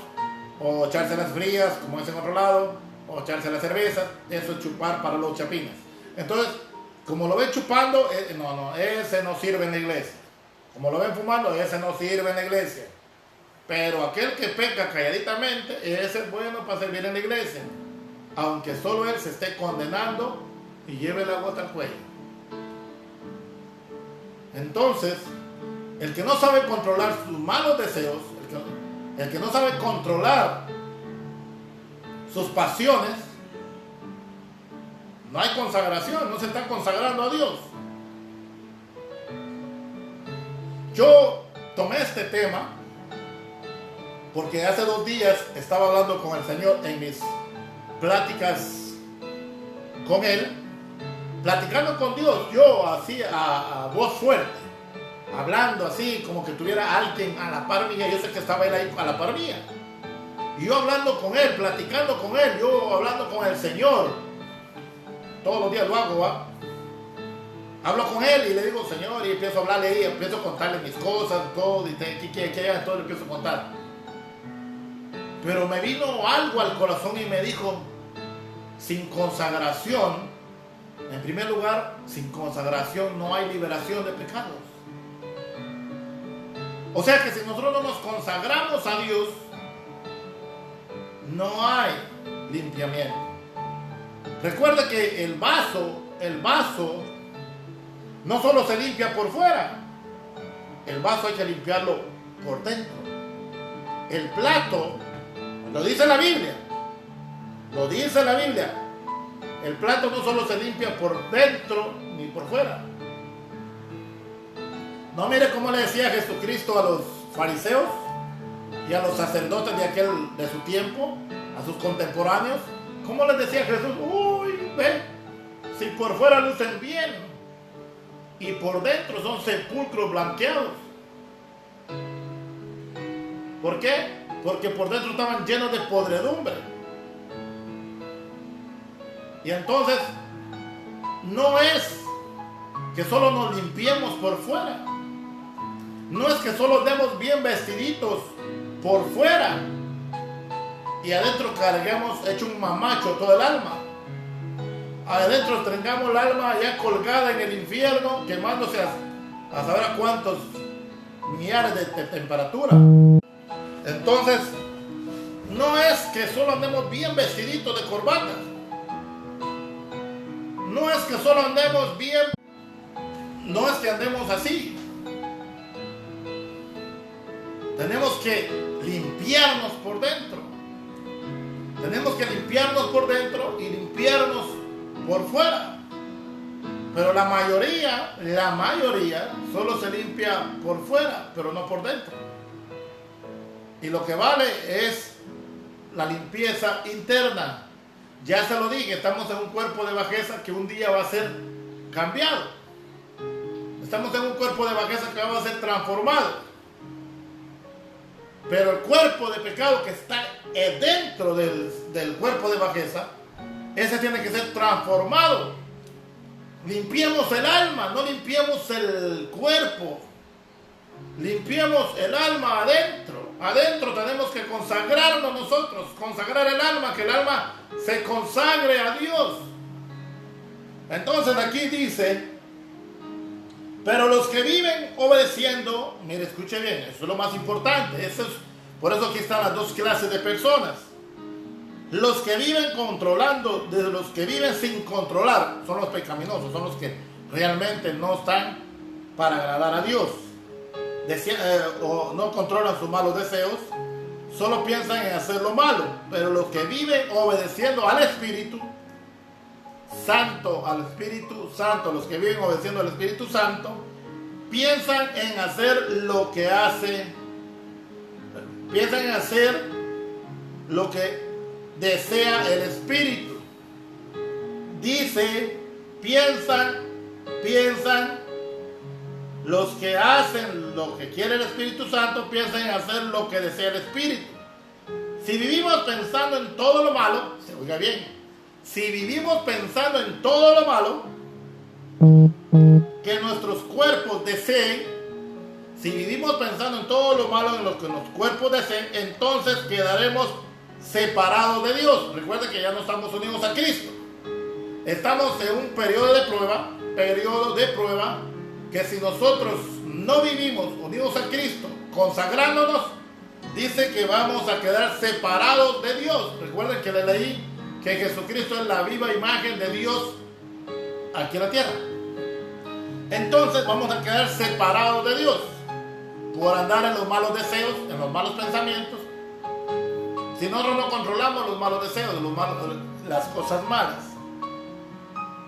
o echarse las frías como dicen en otro lado, o echarse la cerveza. Eso es chupar para los chapines. Entonces, como lo ven chupando, ese no sirve en la iglesia. Como lo ven fumando, ese no sirve en la iglesia. Pero aquel que peca calladitamente, ese es bueno para servir en la iglesia, aunque solo él se esté condenando y lleve la gota al cuello. Entonces, el que no sabe controlar sus malos deseos, el que no sabe controlar sus pasiones, no hay consagración, no se está consagrando a Dios. Yo tomé este tema porque hace 2 días estaba hablando con el Señor en mis pláticas con Él, platicando con Dios, yo así a voz fuerte, hablando así como que tuviera alguien a la par mía. Yo sé que estaba Él ahí a la par mía, y yo hablando con Él, platicando con Él, yo hablando con el Señor. Todos los días lo hago, ¿va? Hablo con él y le digo, Señor, y empiezo a hablarle ahí, empiezo a contarle mis cosas, todo, y todo le empiezo a contar. Pero me vino algo al corazón y me dijo, sin consagración, en primer lugar, sin consagración no hay liberación de pecados. O sea que si nosotros no nos consagramos a Dios, no hay limpiamiento. Recuerda que el vaso no solo se limpia por fuera, el vaso hay que limpiarlo por dentro. El plato, lo dice la Biblia, el plato no solo se limpia por dentro ni por fuera. No mire cómo le decía Jesucristo a los fariseos y a los sacerdotes de su tiempo, a sus contemporáneos. ¿Cómo les decía Jesús? Uy, ve, si por fuera lucen bien y por dentro son sepulcros blanqueados. ¿Por qué? Porque por dentro estaban llenos de podredumbre. Y entonces, no es que solo nos limpiemos por fuera. No es que solo demos bien vestiditos por fuera y adentro carguemos hecho un mamacho todo el alma. Adentro tengamos el alma ya colgada en el infierno, quemándose a saber a cuántos millares de temperatura. Entonces, no es que solo andemos bien vestiditos de corbata. No es que solo andemos bien. No es que andemos así. Tenemos que limpiarnos por dentro. Tenemos que limpiarnos por dentro y limpiarnos por fuera. Pero la mayoría solo se limpia por fuera, pero no por dentro. Y lo que vale es la limpieza interna. Ya se lo dije, estamos en un cuerpo de bajeza que un día va a ser cambiado. Estamos en un cuerpo de bajeza que va a ser transformado. Pero el cuerpo de pecado que está dentro del cuerpo de bajeza, ese tiene que ser transformado. Limpiemos el alma, no limpiemos el cuerpo. Limpiemos el alma adentro. Adentro tenemos que consagrarnos nosotros, consagrar el alma, que el alma se consagre a Dios. Entonces aquí dice, pero los que viven obedeciendo, mire, escuche bien, eso es lo más importante. Por eso aquí están las dos clases de personas. Los que viven controlando, de los que viven sin controlar, son los pecaminosos, son los que realmente no están para agradar a Dios. O no controlan sus malos deseos, solo piensan en hacer lo malo. Pero los que viven obedeciendo al Espíritu Santo, los que viven obedeciendo al Espíritu Santo, piensan en hacer lo que desea el Espíritu. Dice, piensan, los que hacen lo que quiere el Espíritu Santo, piensan en hacer lo que desea el Espíritu. Si vivimos pensando en todo lo malo, se oiga bien, si vivimos pensando en todo lo malo que nuestros cuerpos deseen, si vivimos pensando en todo lo malo en lo que nuestros cuerpos deseen, entonces quedaremos separados de Dios. Recuerda que ya no estamos unidos a Cristo. Estamos en un periodo de prueba, que si nosotros no vivimos unidos a Cristo, consagrándonos, dice que vamos a quedar separados de Dios. Recuerden que le leí que Jesucristo es la viva imagen de Dios aquí en la tierra. Entonces vamos a quedar separados de Dios por andar en los malos deseos, en los malos pensamientos. Si nosotros no controlamos los malos deseos, las cosas malas,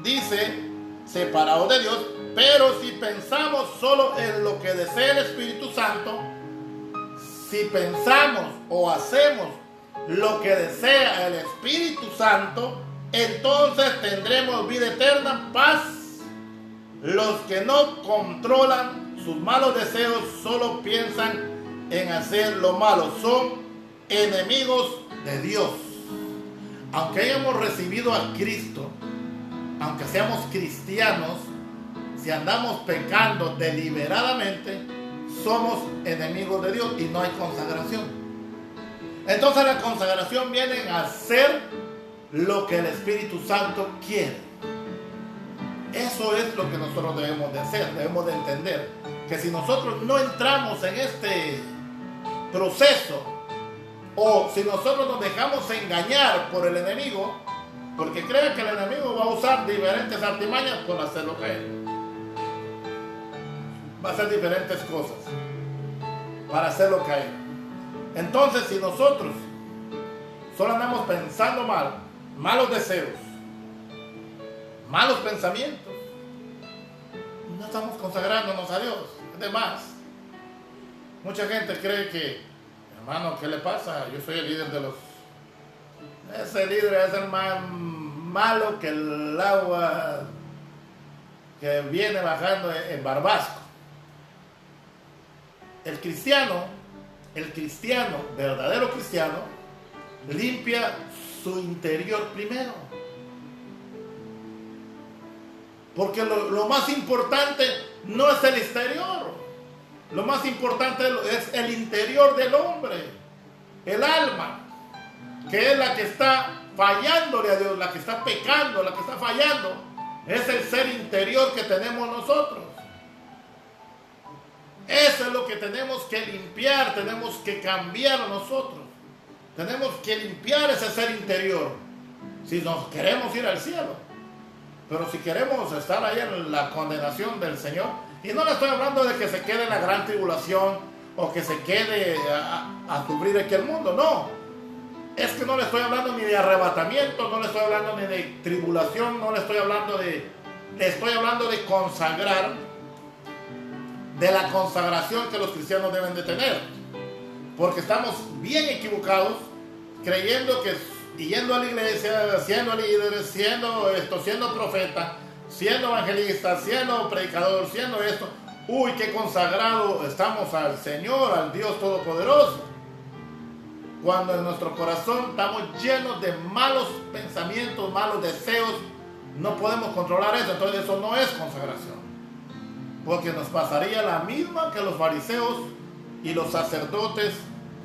dice separados de Dios. Pero si pensamos solo en lo que desea el Espíritu Santo, si pensamos o hacemos lo que desea el Espíritu Santo, entonces tendremos vida eterna, paz. Los que no controlan sus malos deseos solo piensan en hacer lo malo, son enemigos de Dios. Aunque hayamos recibido a Cristo, aunque seamos cristianos, si andamos pecando deliberadamente, somos enemigos de Dios y no hay consagración. Entonces la consagración viene a hacer lo que el Espíritu Santo quiere. Eso es lo que nosotros debemos de hacer. Debemos de entender que si nosotros no entramos en este proceso, o si nosotros nos dejamos engañar por el enemigo, porque cree que el enemigo va a usar diferentes artimañas por hacer lo que él va a hacer diferentes cosas para hacer lo que hay. Entonces, si nosotros solo andamos pensando mal, malos deseos, malos pensamientos, no estamos consagrándonos a Dios. Es de más. Mucha gente cree que, hermano, ¿qué le pasa? Yo soy el líder de los... Ese líder es el más malo que el agua que viene bajando en Barbasco. El cristiano, verdadero cristiano, limpia su interior primero. Porque lo más importante no es el exterior. Lo más importante es el interior del hombre. El alma, que es la que está fallándole a Dios, la que está pecando, la que está fallando. Es el ser interior que tenemos nosotros. Eso es lo que tenemos que limpiar, tenemos que cambiar nosotros. Tenemos que limpiar ese ser interior si nos queremos ir al cielo. Pero si queremos estar ahí en la condenación del Señor, y no le estoy hablando de que se quede en la gran tribulación o que se quede a sufrir aquí el mundo, no. Es que no le estoy hablando ni de arrebatamiento, no le estoy hablando ni de tribulación, no le estoy hablando le estoy hablando de consagrar, de la consagración que los cristianos deben de tener. Porque estamos bien equivocados creyendo que yendo a la iglesia, siendo líderes, siendo profeta, siendo evangelista, siendo predicador, siendo esto, uy, qué consagrado estamos al Señor, al Dios Todopoderoso. Cuando en nuestro corazón estamos llenos de malos pensamientos, malos deseos, no podemos controlar eso. Entonces eso no es consagración. Porque nos pasaría la misma que los fariseos y los sacerdotes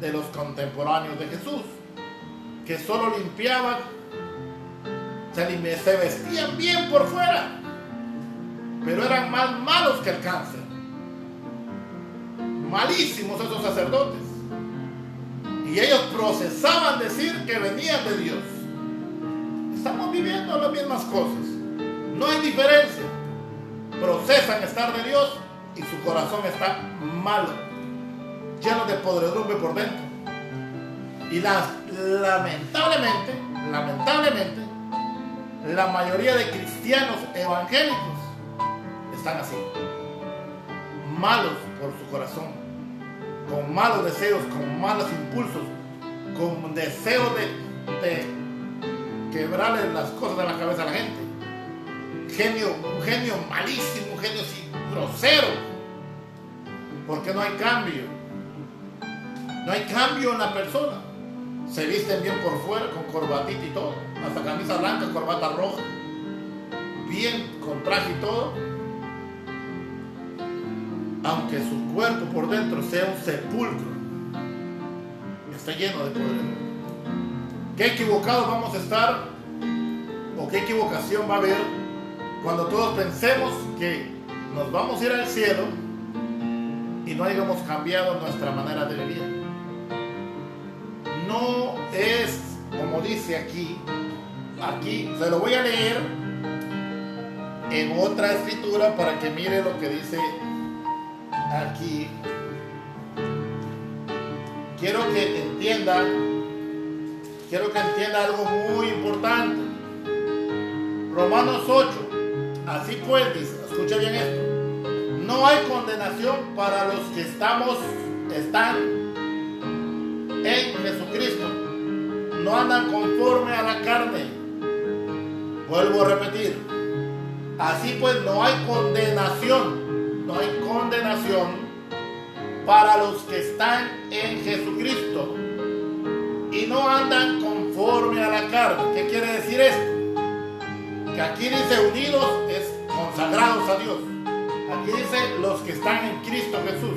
de los contemporáneos de Jesús, que solo limpiaban, se vestían bien por fuera, pero eran más malos que el cáncer. Malísimos esos sacerdotes. Y ellos procesaban decir que venían de Dios. Estamos viviendo las mismas cosas. No hay diferencia. Procesan estar de Dios y su corazón está malo, lleno de podredumbre por dentro. Y lamentablemente, la mayoría de cristianos evangélicos están así, malos por su corazón, con malos deseos, con malos impulsos, con deseos de quebrarle las cosas de la cabeza a la gente. Un genio malísimo, un genio grosero, porque no hay cambio. No hay cambio en la persona. Se visten bien por fuera, con corbatita y todo, hasta camisa blanca, corbata roja, bien con traje y todo, aunque su cuerpo por dentro sea un sepulcro, está lleno de podredumbre. ¿Qué equivocados vamos a estar? ¿O qué equivocación va a haber cuando todos pensemos que nos vamos a ir al cielo y no hayamos cambiado nuestra manera de vivir? No es como dice aquí se lo voy a leer en otra escritura para que mire lo que dice aquí. Quiero que entienda algo muy importante. Romanos 8. Así pues, dice, escucha bien esto. No hay condenación para los que están en Jesucristo. No andan conforme a la carne. Vuelvo a repetir. Así pues, no hay condenación. No hay condenación para los que están en Jesucristo. Y no andan conforme a la carne. ¿Qué quiere decir esto? Que aquí dice unidos es consagrados a Dios. Aquí dice los que están en Cristo Jesús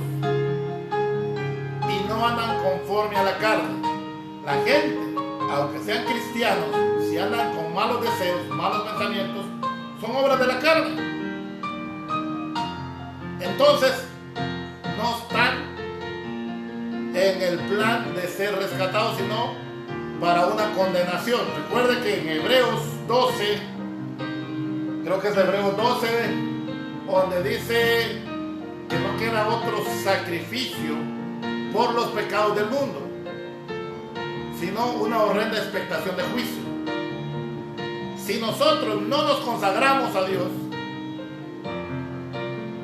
y no andan conforme a la carne. La gente, aunque sean cristianos, si andan con malos deseos, malos pensamientos, son obras de la carne. Entonces, no están en el plan de ser rescatados, sino para una condenación. Recuerde que en Hebreos 12, creo que es Hebreos 12, donde dice que no queda otro sacrificio por los pecados del mundo, sino una horrenda expectación de juicio. Si nosotros no nos consagramos a Dios,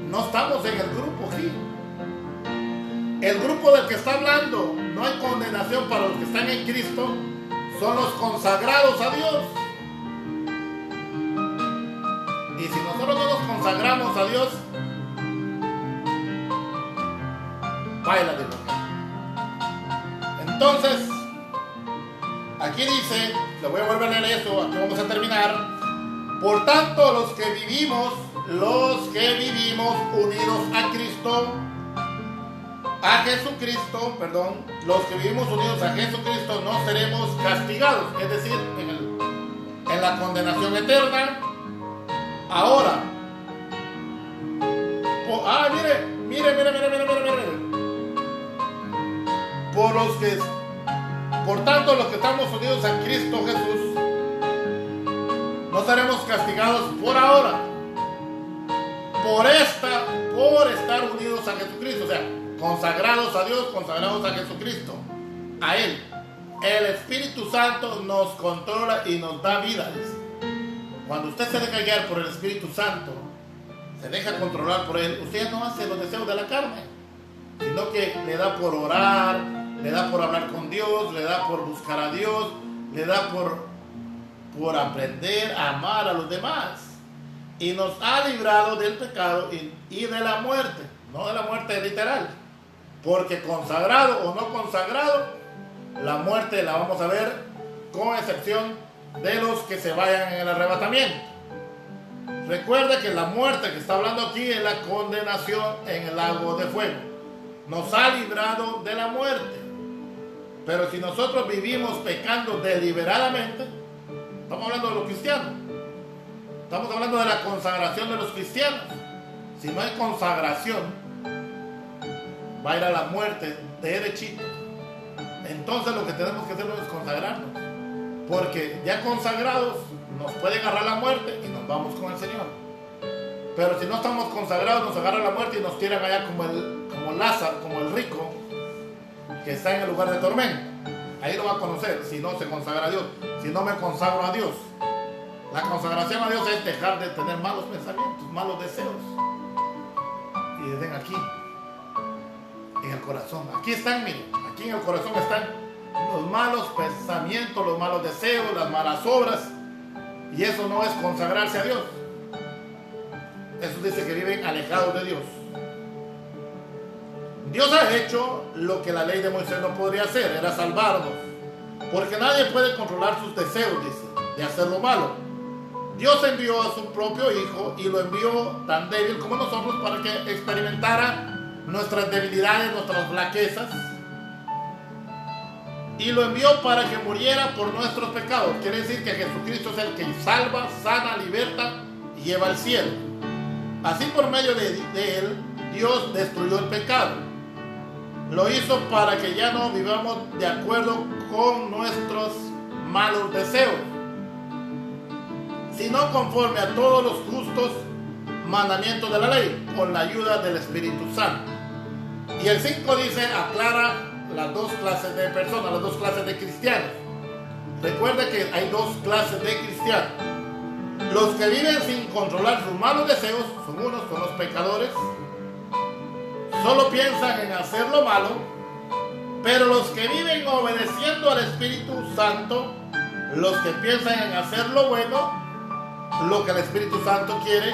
no estamos en el grupo aquí. El grupo del que está hablando, no hay condenación para los que están en Cristo, son los consagrados a Dios. Y si nosotros no nos consagramos a Dios, baila de mujer. Entonces, aquí dice, le voy a volver a leer eso, aquí vamos a terminar. Por tanto, los que vivimos unidos a Cristo, los que vivimos unidos a Jesucristo no seremos castigados, es decir, en la condenación eterna. Ahora, mire. Por tanto, los que estamos unidos a Cristo Jesús, no seremos castigados por ahora, por estar unidos a Jesucristo, o sea, consagrados a Dios, consagrados a Jesucristo, a Él. El Espíritu Santo nos controla y nos da vida. Cuando usted se deja guiar por el Espíritu Santo, se deja controlar por Él, usted ya no hace los deseos de la carne, sino que le da por orar, le da por hablar con Dios, le da por buscar a Dios, le da por aprender a amar a los demás. Y nos ha librado del pecado y de la muerte, no de la muerte literal, porque consagrado o no consagrado, la muerte la vamos a ver, con excepción de los que se vayan en el arrebatamiento. Recuerda que la muerte que está hablando aquí es la condenación en el lago de fuego. Nos ha librado de la muerte. Pero si nosotros vivimos pecando deliberadamente, estamos hablando de los cristianos. Estamos hablando de la consagración de los cristianos. Si no hay consagración, va a ir a la muerte derechito. Entonces lo que tenemos que hacer es consagrarnos. Porque ya consagrados nos puede agarrar la muerte y nos vamos con el Señor. Pero si no estamos consagrados, nos agarra la muerte y nos tiran allá como Lázaro, como el rico que está en el lugar de tormento. Ahí lo va a conocer si no se consagra a Dios, si no me consagro a Dios. La consagración a Dios es dejar de tener malos pensamientos, malos deseos. Y desde aquí, en el corazón. Aquí están, miren, aquí en el corazón están los malos pensamientos, los malos deseos, las malas obras. Y eso no es consagrarse a Dios. Eso dice que viven alejados de Dios. Dios ha hecho lo que la ley de Moisés no podría hacer, era salvarnos. Porque nadie puede controlar sus deseos, dice, de hacer lo malo. Dios envió a su propio Hijo y lo envió tan débil como nosotros para que experimentara nuestras debilidades, nuestras flaquezas. Y lo envió para que muriera por nuestros pecados. Quiere decir que Jesucristo es el que salva, sana, liberta y lleva al cielo. Así por medio de Él, Dios destruyó el pecado. Lo hizo para que ya no vivamos de acuerdo con nuestros malos deseos, sino conforme a todos los justos mandamientos de la ley, con la ayuda del Espíritu Santo. Y el 5 dice, aclara las dos clases de personas, las dos clases de cristianos. Recuerda que hay dos clases de cristianos. Los que viven sin controlar sus malos deseos son los pecadores. Solo piensan en hacer lo malo. Pero los que viven obedeciendo al Espíritu Santo, los que piensan en hacer lo bueno, lo que el Espíritu Santo quiere,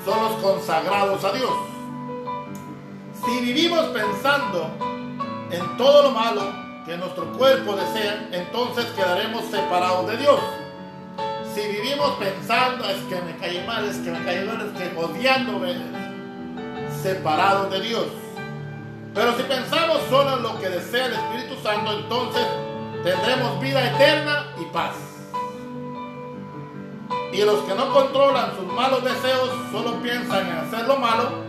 son los consagrados a Dios. Si vivimos pensando en todo lo malo que nuestro cuerpo desea, entonces quedaremos separados de Dios. Si vivimos pensando, es que me caí mal, es que me caí mal, es que odiándome, separados de Dios. Pero si pensamos solo en lo que desea el Espíritu Santo, entonces tendremos vida eterna y paz. Y los que no controlan sus malos deseos, solo piensan en hacer lo malo,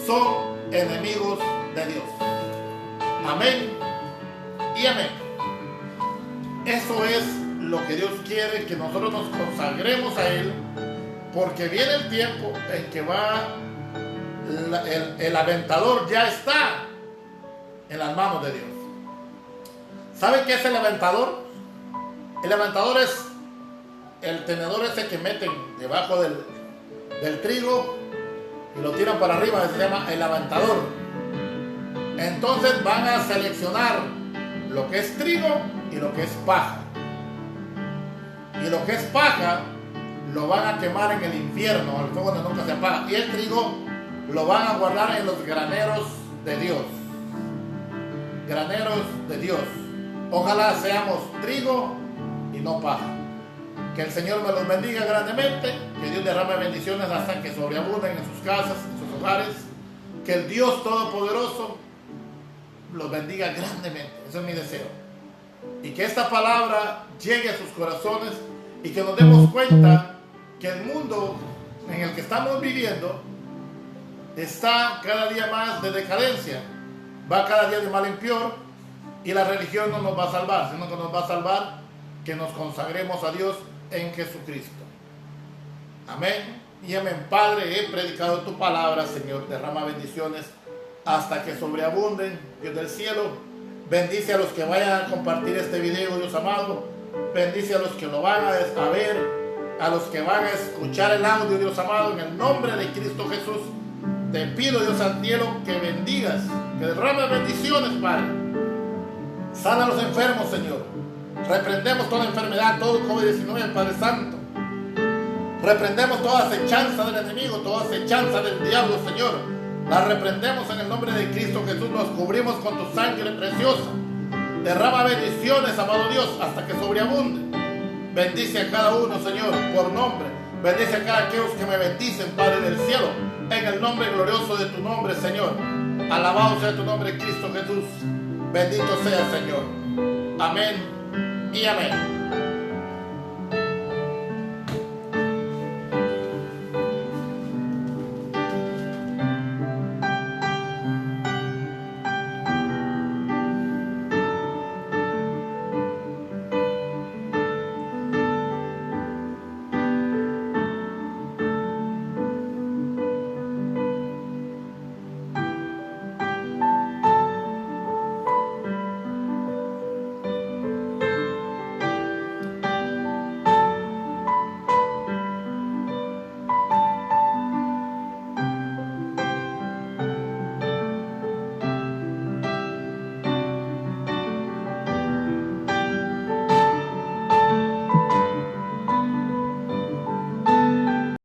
son enemigos de Dios. Amén y amén. Eso es lo que Dios quiere, que nosotros nos consagremos a Él, porque viene el tiempo en que el aventador ya está en las manos de Dios. ¿Saben qué es el aventador? El aventador es el tenedor ese que meten debajo del trigo y lo tiran para arriba, se llama el aventador. Entonces van a seleccionar lo que es trigo y lo que es paja. Y lo que es paja lo van a quemar en el infierno, el fuego donde nunca se apaga. Y el trigo lo van a guardar en los graneros de Dios. Graneros de Dios. Ojalá seamos trigo y no paja. Que el Señor me los bendiga grandemente. Que Dios derrame bendiciones hasta que sobreabunden en sus casas, en sus hogares. Que el Dios Todopoderoso los bendiga grandemente. Ese es mi deseo. Y que esta palabra llegue a sus corazones y que nos demos cuenta que el mundo en el que estamos viviendo está cada día más de decadencia. Va cada día de mal en peor y la religión no nos va a salvar, sino que nos va a salvar que nos consagremos a Dios en Jesucristo. Amén y amén. Padre, he predicado tu palabra, Señor. Derrama bendiciones hasta que sobreabunden. Dios del cielo, bendice a los que vayan a compartir este video, Dios amado. Bendice a los que lo van a ver, a los que van a escuchar el audio, Dios amado. En el nombre de Cristo Jesús, te pido, Dios santiero, que bendigas, que derrames bendiciones, Padre. Sana a los enfermos, Señor. Reprendemos toda enfermedad, todo COVID-19, Padre Santo. Reprendemos toda acechanza del enemigo, toda acechanza del diablo, Señor. La reprendemos en el nombre de Cristo Jesús. Nos cubrimos con tu sangre preciosa. Derrama bendiciones, amado Dios, hasta que sobreabunde. Bendice a cada uno, Señor, por nombre. Bendice a cada aquellos que me bendicen, Padre del cielo. En el nombre glorioso de tu nombre, Señor. Alabado sea tu nombre, Cristo Jesús. Bendito sea, Señor. Amén y amén.